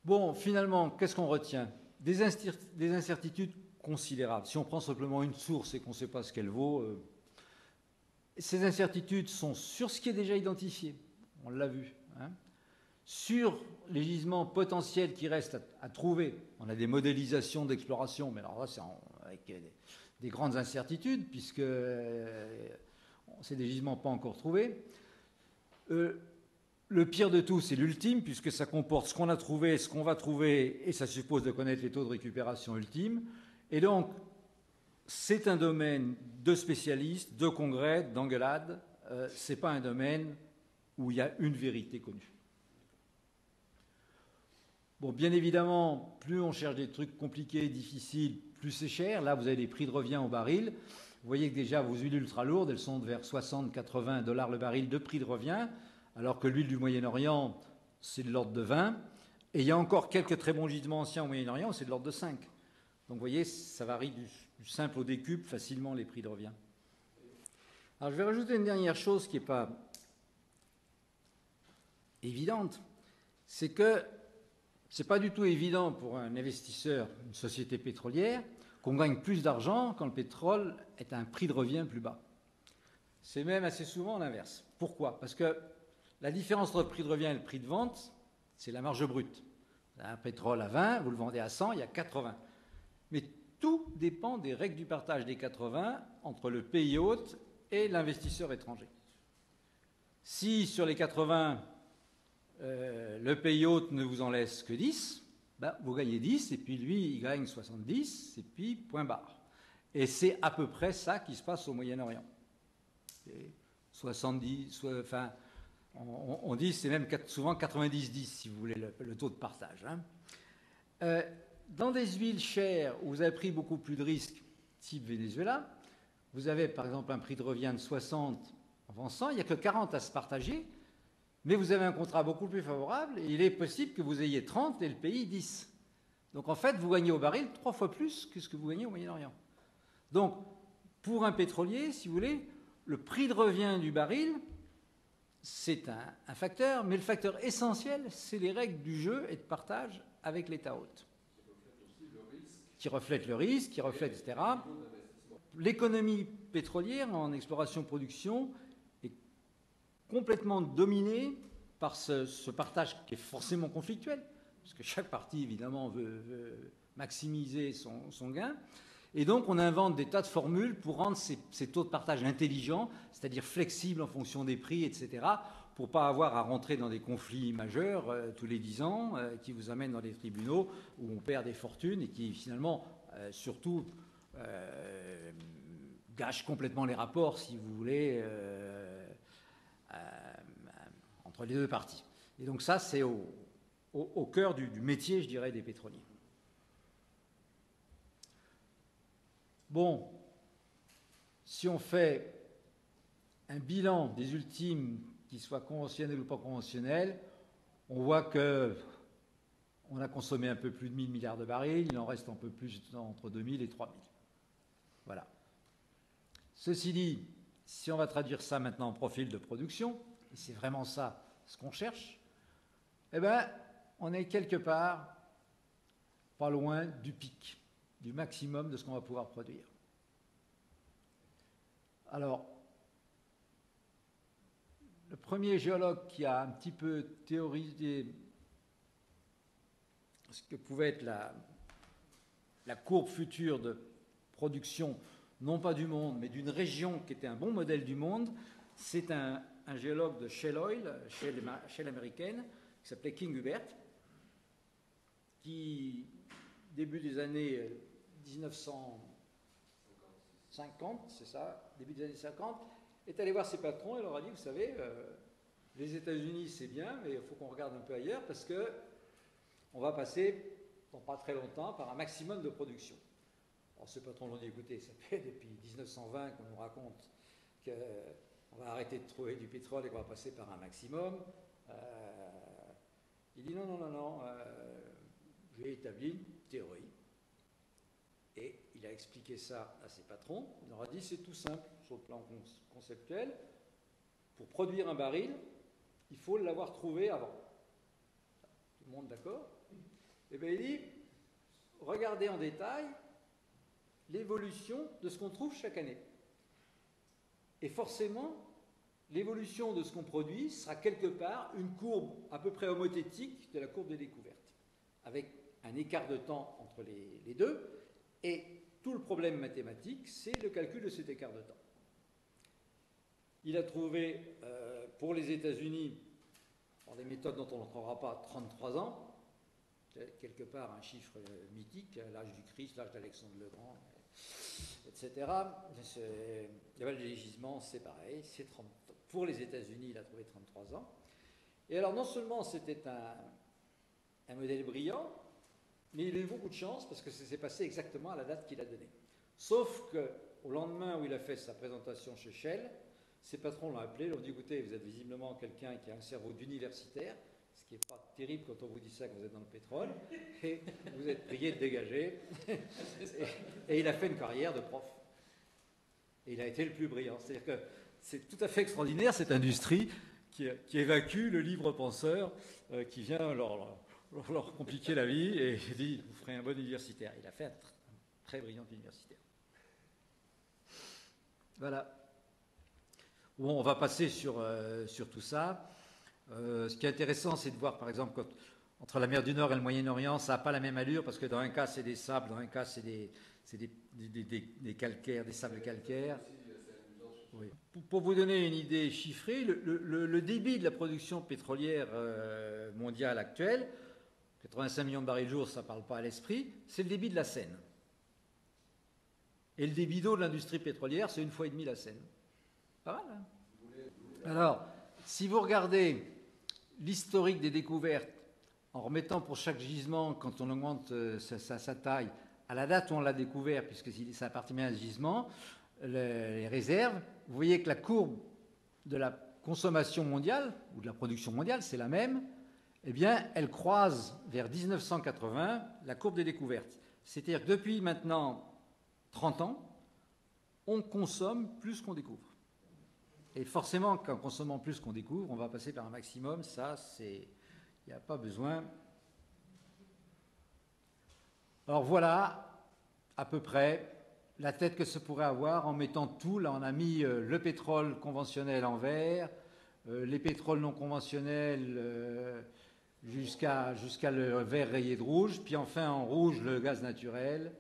Bon, finalement, qu'est-ce qu'on retient? Des incertitudes considérables. Si on prend simplement une source et qu'on ne sait pas ce qu'elle vaut, ces incertitudes sont sur ce qui est déjà identifié, on l'a vu, hein, sur les gisements potentiels qui restent à trouver. On a des modélisations d'exploration, mais alors là, c'est avec des grandes incertitudes, puisque c'est des gisements pas encore trouvés. Le pire de tout, c'est l'ultime, puisque ça comporte ce qu'on a trouvé, ce qu'on va trouver, et ça suppose de connaître les taux de récupération ultimes. Et donc, c'est un domaine de spécialistes, de congrès, d'engueulades. Ce n'est pas un domaine où il y a une vérité connue. Bon, bien évidemment, plus on cherche des trucs compliqués, difficiles, plus c'est cher. Là, vous avez des prix de revient au baril. Vous voyez que déjà, vos huiles ultra lourdes, elles sont vers 60-80 $ le baril de prix de revient, alors que l'huile du Moyen-Orient, c'est de l'ordre de 20. Et il y a encore quelques très bons gisements anciens au Moyen-Orient, c'est de l'ordre de 5. Donc vous voyez, ça varie du simple au décuple facilement les prix de revient. Alors je vais rajouter une dernière chose qui n'est pas évidente, c'est que ce n'est pas du tout évident pour un investisseur, une société pétrolière, qu'on gagne plus d'argent quand le pétrole est à un prix de revient plus bas. C'est même assez souvent l'inverse. Pourquoi? Parce que la différence entre le prix de revient et le prix de vente, c'est la marge brute. Un pétrole à 20, vous le vendez à 100, il y a 80. Mais tout dépend des règles du partage des 80 entre le pays hôte et l'investisseur étranger. Si sur les 80, le pays hôte ne vous en laisse que 10, ben, vous gagnez 10, et puis lui, il gagne 70, et puis point barre. Et c'est à peu près ça qui se passe au Moyen-Orient. 70, enfin, on dit c'est même souvent 90-10, si vous voulez, le taux de partage. Hein. Dans des huiles chères où vous avez pris beaucoup plus de risques, type Venezuela, vous avez par exemple un prix de revient de 60 en avançant, il n'y a que 40 à se partager, mais vous avez un contrat beaucoup plus favorable et il est possible que vous ayez 30 et le pays 10. Donc en fait, vous gagnez au baril 3 fois plus que ce que vous gagnez au Moyen-Orient. Donc pour un pétrolier, si vous voulez, le prix de revient du baril, c'est un facteur, mais le facteur essentiel, c'est les règles du jeu et de partage avec l'État hôte. Qui reflète le risque, qui reflète, etc. L'économie pétrolière en exploration-production est complètement dominée par ce partage qui est forcément conflictuel, parce que chaque partie, évidemment, veut maximiser son gain. Et donc, on invente des tas de formules pour rendre ces taux de partage intelligents, c'est-à-dire flexibles en fonction des prix, etc., pour ne pas avoir à rentrer dans des conflits majeurs tous les 10 ans qui vous amènent dans les tribunaux où on perd des fortunes et qui, finalement, surtout, gâchent complètement les rapports, si vous voulez, entre les deux parties. Et donc ça, c'est au cœur du métier, je dirais, des pétroliers. Bon, si on fait un bilan des ultimes, qu'ils soient conventionnels ou pas conventionnels, on voit qu'on a consommé un peu plus de 1000 milliards de barils, il en reste un peu plus entre 2000 et 3000. Voilà. Ceci dit, si on va traduire ça maintenant en profil de production, et c'est vraiment ça ce qu'on cherche, eh bien, on est quelque part pas loin du pic, du maximum de ce qu'on va pouvoir produire. Alors, le premier géologue qui a un petit peu théorisé ce que pouvait être la courbe future de production, non pas du monde, mais d'une région qui était un bon modèle du monde, c'est un géologue de Shell Oil, Shell américaine, qui s'appelait King Hubert, qui, début des années 1950, c'est ça, début des années 50, est allé voir ses patrons et leur a dit, vous savez, les États-Unis c'est bien, mais il faut qu'on regarde un peu ailleurs parce que on va passer, dans pas très longtemps, par un maximum de production. Alors ces patrons l'ont dit, écoutez, ça fait depuis 1920 qu'on nous raconte qu'on va arrêter de trouver du pétrole et qu'on va passer par un maximum. Il dit non, j'ai établi une théorie. Et il a expliqué ça à ses patrons. Il leur a dit, c'est tout simple sur le plan conceptuel. Pour produire un baril, il faut l'avoir trouvé avant. Tout le monde d'accord? Et bien il dit, regardez en détail l'évolution de ce qu'on trouve chaque année. Et forcément, l'évolution de ce qu'on produit sera quelque part une courbe à peu près homothétique de la courbe des découvertes, avec un écart de temps entre les deux. Et tout le problème mathématique, c'est le calcul de cet écart de temps. Il a trouvé, pour les États-Unis, par des méthodes dont on n'entrera pas, 33 ans, quelque part un chiffre mythique, l'âge du Christ, l'âge d'Alexandre le Grand, etc. Le Val du Gisement, c'est pareil, c'est 30. Pour les États-Unis, il a trouvé 33 ans. Et alors, non seulement c'était un modèle brillant, mais il a eu beaucoup de chance parce que ça s'est passé exactement à la date qu'il a donnée. Sauf qu'au lendemain où il a fait sa présentation chez Shell, ses patrons l'ont appelé, l'ont dit, écoutez, vous êtes visiblement quelqu'un qui a un cerveau d'universitaire, ce qui n'est pas terrible quand on vous dit ça, que vous êtes dans le pétrole, et vous êtes prié de dégager. Et il a fait une carrière de prof. Et il a été le plus brillant. C'est-à-dire que c'est tout à fait extraordinaire, cette industrie qui évacue le libre penseur qui vient leur compliquer la vie et dit, vous ferez un bon universitaire. Il a fait un très brillant universitaire. Voilà. Bon, on va passer sur tout ça. Ce qui est intéressant, c'est de voir, par exemple, entre la mer du Nord et le Moyen-Orient, ça n'a pas la même allure, parce que dans un cas, c'est des sables, dans un cas, c'est des calcaires, des sables calcaires. Oui. Pour vous donner une idée chiffrée, le débit de la production pétrolière mondiale actuelle, 85 millions de barils jour, ça ne parle pas à l'esprit, c'est le débit de la Seine. Et le débit d'eau de l'industrie pétrolière, c'est 1,5 fois la Seine. Pas mal, hein? Alors, si vous regardez l'historique des découvertes, en remettant pour chaque gisement, quand on augmente sa taille, à la date où on l'a découvert, puisque ça appartient à ce gisement, les réserves, vous voyez que la courbe de la consommation mondiale, ou de la production mondiale, c'est la même, eh bien, elle croise vers 1980 la courbe des découvertes. C'est-à-dire que depuis maintenant 30 ans, on consomme plus qu'on découvre. Et forcément, qu'en consommant plus qu'on découvre, on va passer par un maximum. Ça, il n'y a pas besoin. Alors voilà, à peu près, la tête que ça pourrait avoir en mettant tout. Là, on a mis le pétrole conventionnel en vert, les pétroles non conventionnels jusqu'à le vert rayé de rouge, puis enfin en rouge le gaz naturel,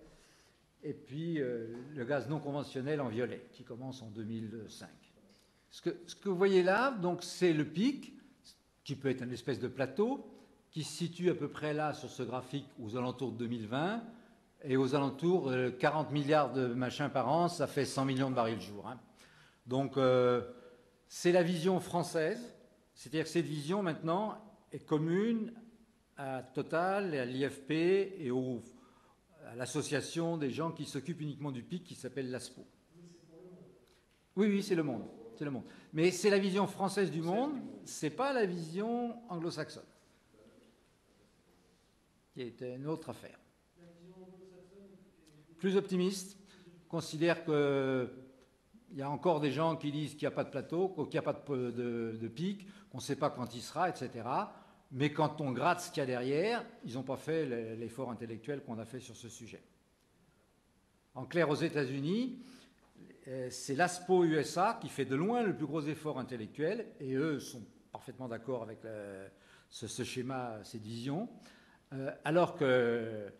et puis le gaz non conventionnel en violet, qui commence en 2005. Ce que vous voyez là, donc, c'est le pic, qui peut être une espèce de plateau, qui se situe à peu près là sur ce graphique aux alentours de 2020, et aux alentours de 40 milliards de machins par an, ça fait 100 millions de barils jour. Hein. Donc c'est la vision française, c'est-à-dire que cette vision maintenant est commune à Total, et à l'IFP et à l'association des gens qui s'occupent uniquement du pic qui s'appelle l'ASPO. Oui, c'est le monde. C'est le monde. Mais c'est la vision française du monde, c'est pas la vision anglo-saxonne, qui est une autre affaire. Plus optimiste, considère qu'il y a encore des gens qui disent qu'il n'y a pas de plateau, qu'il n'y a pas de pic, qu'on ne sait pas quand il sera, etc. Mais quand on gratte ce qu'il y a derrière, ils n'ont pas fait l'effort intellectuel qu'on a fait sur ce sujet. En clair, aux États-Unis, c'est l'ASPO USA qui fait de loin le plus gros effort intellectuel, et eux sont parfaitement d'accord avec ce schéma, cette vision, alors que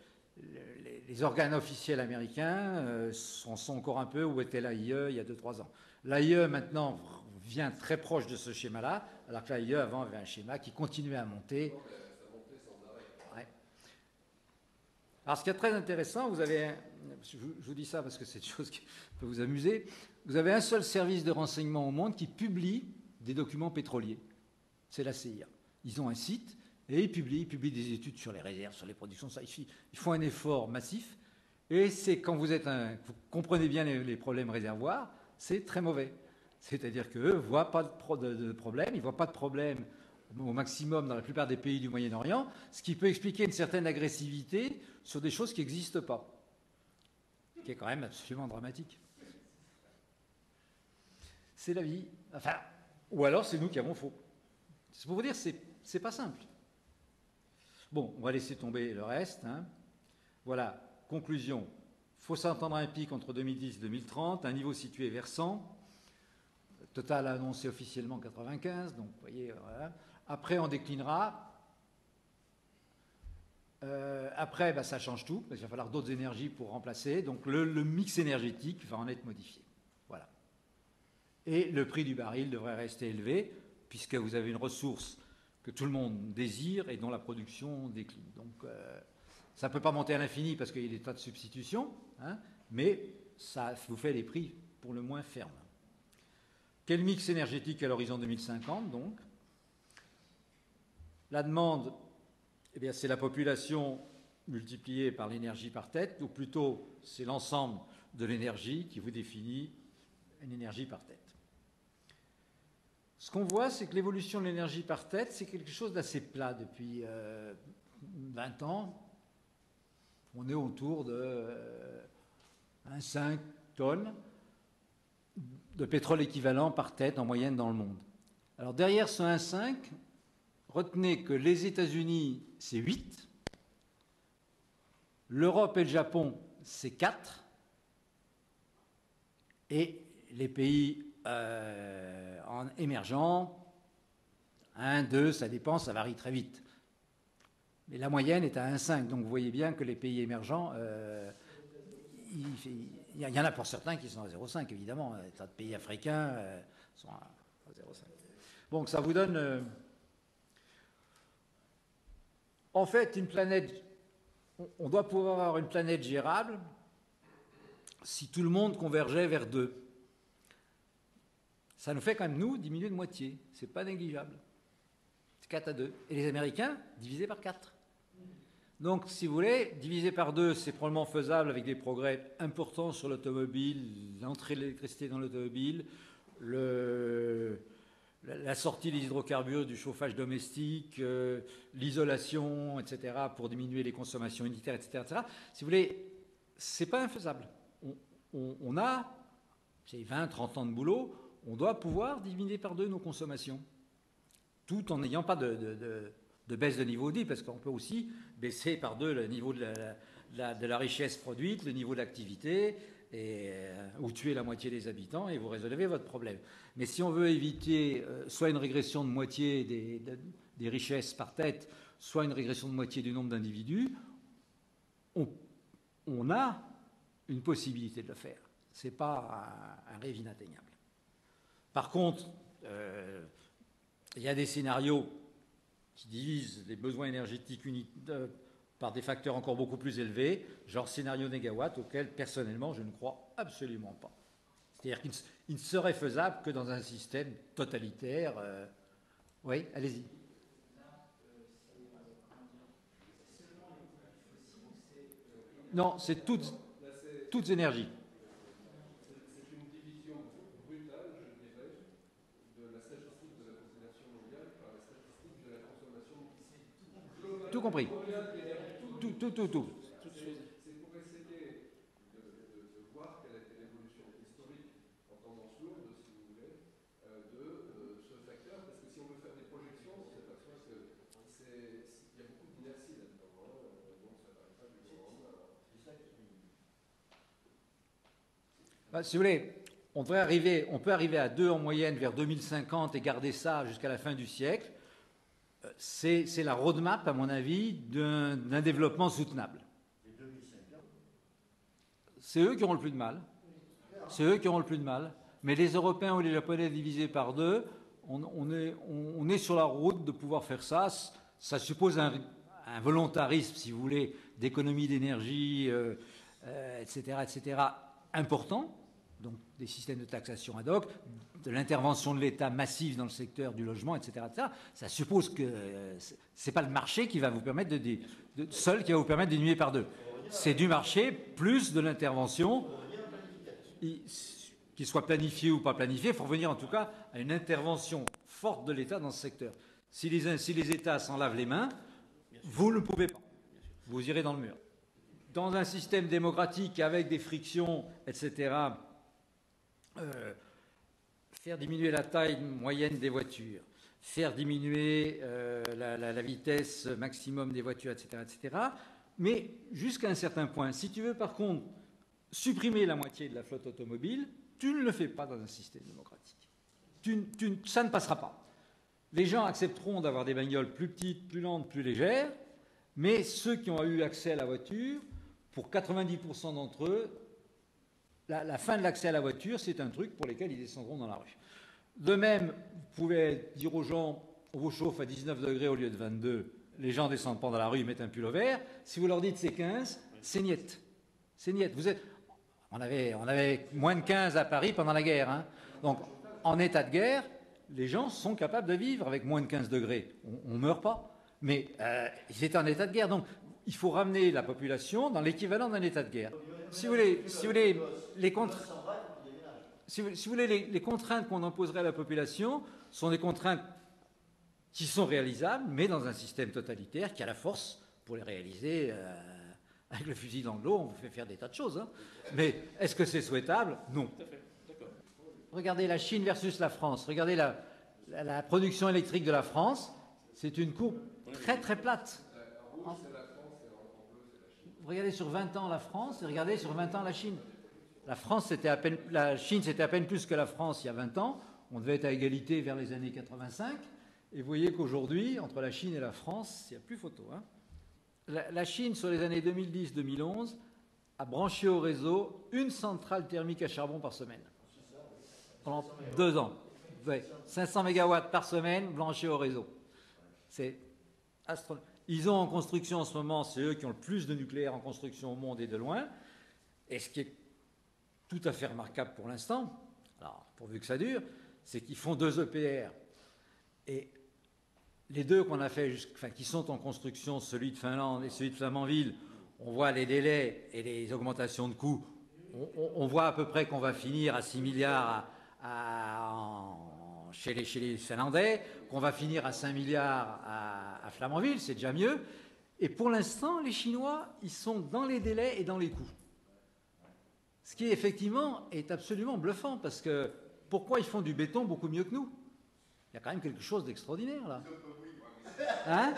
les organes officiels américains sont encore un peu où était l'AIE il y a 2-3 ans. L'AIE maintenant vient très proche de ce schéma-là, alors que l'AIE avant avait un schéma qui continuait à monter. Ouais. Alors ce qui est très intéressant, je vous dis ça parce que c'est une chose qui peut vous amuser, vous avez un seul service de renseignement au monde qui publie des documents pétroliers. C'est la CIA. Ils ont un site et ils publient des études sur les réserves, sur les productions. Ça, ils font un effort massif. Et c'est quand vous comprenez bien les problèmes réservoirs, c'est très mauvais. C'est-à-dire qu'eux ne voient pas de problème, ils ne voient pas de problème au maximum dans la plupart des pays du Moyen-Orient, ce qui peut expliquer une certaine agressivité sur des choses qui n'existent pas, ce qui est quand même absolument dramatique. C'est la vie. Enfin, ou alors c'est nous qui avons faux. C'est pour vous dire, c'est pas simple. Bon, on va laisser tomber le reste. Hein. Voilà, conclusion. Faut s'entendre un pic entre 2010 et 2030, un niveau situé vers 100. Total a annoncé officiellement 95, donc vous voyez, voilà. Après, on déclinera. Après, bah, ça change tout, parce qu'il va falloir d'autres énergies pour remplacer. Donc le mix énergétique va en être modifié. Voilà. Et le prix du baril devrait rester élevé, puisque vous avez une ressource que tout le monde désire et dont la production décline. Donc ça ne peut pas monter à l'infini parce qu'il y a des tas de substitutions, hein, mais ça vous fait des prix pour le moins fermes. Quel mix énergétique à l'horizon 2050, donc? La demande, eh bien, c'est la population multipliée par l'énergie par tête, ou plutôt c'est l'ensemble de l'énergie qui vous définit une énergie par tête. Ce qu'on voit, c'est que l'évolution de l'énergie par tête, c'est quelque chose d'assez plat depuis 20 ans. On est autour de 1,5 tonnes de pétrole équivalent par tête en moyenne dans le monde. Alors derrière ce 1,5, retenez que les États-Unis, c'est 8, l'Europe et le Japon, c'est 4, et les pays émergents, 1, 2, ça dépend, ça varie très vite. Mais la moyenne est à 1,5, donc vous voyez bien que les pays émergents, il y en a pour certains qui sont à 0,5, évidemment. Les tas de pays africains sont à 0,5. Donc ça vous donne... En fait, une planète... On doit pouvoir avoir une planète gérable si tout le monde convergeait vers 2. Ça nous fait quand même, nous, diminuer de moitié. C'est pas négligeable. C'est 4 à 2. Et les Américains, divisé par 4. Donc, si vous voulez, diviser par 2, c'est probablement faisable avec des progrès importants sur l'automobile, l'entrée de l'électricité dans l'automobile, la sortie des hydrocarbures du chauffage domestique, l'isolation, etc., pour diminuer les consommations unitaires, etc., etc. Si vous voulez, c'est pas infaisable. On a, c'est 20, 30 ans de boulot, on doit pouvoir diviser par 2 nos consommations, tout en n'ayant pas de baisse de niveau de vie, parce qu'on peut aussi baisser par 2 le niveau de la richesse produite, le niveau d'activité, ou tuer la moitié des habitants, et vous résolvez votre problème. Mais si on veut éviter soit une régression de moitié des richesses par tête, soit une régression de moitié du nombre d'individus, on a une possibilité de le faire. Ce n'est pas un rêve inatteignable. Par contre, il y a des scénarios qui divisent les besoins énergétiques par des facteurs encore beaucoup plus élevés, genre scénario négawatt, auquel personnellement je ne crois absolument pas. C'est-à-dire qu'il ne serait faisable que dans un système totalitaire. Oui, allez-y. Non, c'est toutes énergies. C'est une division brutale, je dirais, de la statistique de la population mondiale par la statistique de la consommation globale. Tout compris. Tout. C'est pour essayer de voir quelle a été l'évolution historique en tendance lourde, si vous voulez, de ce facteur, parce que si on veut faire des projections, on s'aperçoit qu'il y a beaucoup d'inertie là-dedans, donc ça ne paraît pas du tout. Si vous voulez, on peut arriver à 2 en moyenne vers 2050 et garder ça jusqu'à la fin du siècle. C'est la roadmap, à mon avis, d'un développement soutenable. C'est eux qui auront le plus de mal. C'est eux qui auront le plus de mal. Mais les Européens ou les Japonais divisés par 2, on est sur la route de pouvoir faire ça. Ça suppose un volontarisme, si vous voulez, d'économie d'énergie, etc., important. donc des systèmes de taxation ad hoc, de l'intervention de l'État massive dans le secteur du logement, etc., etc. Ça suppose que c'est pas le marché qui va vous permettre seul qui va vous permettre de diminuer par deux. C'est du marché plus de l'intervention, qu'il soit planifié ou pas planifié. Il faut revenir en tout cas à une intervention forte de l'État dans ce secteur. Si les États s'en lavent les mains, vous ne pouvez pas. Vous irez dans le mur. Dans un système démocratique avec des frictions, etc., faire diminuer la taille moyenne des voitures, faire diminuer la vitesse maximum des voitures, etc., etc., mais jusqu'à un certain point. Si tu veux, par contre, supprimer la moitié de la flotte automobile, tu ne le fais pas dans un système démocratique. Ça ne passera pas. Les gens accepteront d'avoir des bagnoles plus petites, plus lentes, plus légères, mais ceux qui ont eu accès à la voiture, pour 90% d'entre eux, la fin de l'accès à la voiture, c'est un truc pour lequel ils descendront dans la rue. De même, vous pouvez dire aux gens, on vous chauffe à 19 degrés au lieu de 22, les gens descendent pas dans la rue, ils mettent un pull vert. Si vous leur dites c'est 15, c'est niet. C'est niet. On avait moins de 15 à Paris pendant la guerre. Hein. Donc, en état de guerre, les gens sont capables de vivre avec moins de 15 degrés. On ne meurt pas. Mais ils étaient en état de guerre. Donc, il faut ramener la population dans l'équivalent d'un état de guerre. Si vous voulez, les contraintes qu'on imposerait à la population sont des contraintes qui sont réalisables, mais dans un système totalitaire qui a la force pour les réaliser. Avec le fusil dans le dos, on vous fait faire des tas de choses. Hein. Mais est-ce que c'est souhaitable? Non. Regardez la Chine versus la France. Regardez la production électrique de la France. C'est une courbe très très plate. Regardez sur 20 ans la France et regardez sur 20 ans la Chine. La Chine, c'était à peine plus que la France il y a 20 ans. On devait être à égalité vers les années 85. Et vous voyez qu'aujourd'hui, entre la Chine et la France, il n'y a plus photo. Hein. La Chine, sur les années 2010-2011, a branché au réseau une centrale thermique à charbon par semaine. Pendant 2 ans. Ouais, 500 mégawatts par semaine branchés au réseau. C'est astronomique. Ils ont en construction en ce moment, c'est eux qui ont le plus de nucléaire en construction au monde et de loin. Et ce qui est tout à fait remarquable pour l'instant, alors pourvu que ça dure, c'est qu'ils font 2 EPR. Et les 2 qu'on a fait, qui sont en construction, celui de Finlande et celui de Flamanville, on voit les délais et les augmentations de coûts. On voit à peu près qu'on va finir à 6 milliards chez les Finlandais, qu'on va finir à 5 milliards à Flamanville, c'est déjà mieux. Et pour l'instant, les Chinois, ils sont dans les délais et dans les coûts. Ce qui, effectivement, est absolument bluffant, parce que pourquoi ils font du béton beaucoup mieux que nous? Il y a quand même quelque chose d'extraordinaire, là. Hein?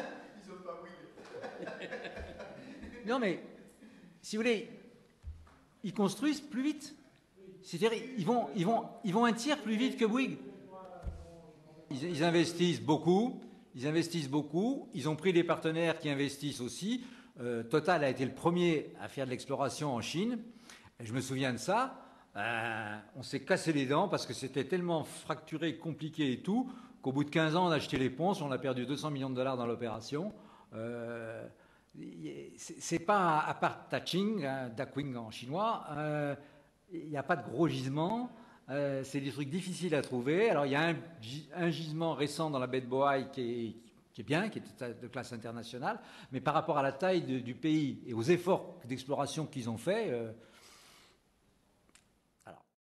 Non, mais, si vous voulez, ils construisent plus vite. C'est-à-dire, ils vont un tiers plus vite que Bouygues. Ils investissent beaucoup. Ils ont pris des partenaires qui investissent aussi. Total a été le premier à faire de l'exploration en Chine. Et je me souviens de ça. On s'est cassé les dents parce que c'était tellement fracturé, compliqué et tout, qu'au bout de 15 ans, on a acheté les ponces, on a perdu 200 millions de dollars dans l'opération. C'est pas, à part Daqing, Daquing en chinois, il n'y a pas de gros gisements. C'est des trucs difficiles à trouver. Alors, il y a un gisement récent dans la baie de Bohai qui est bien, qui est de classe internationale, mais par rapport à la taille du pays et aux efforts d'exploration qu'ils ont fait,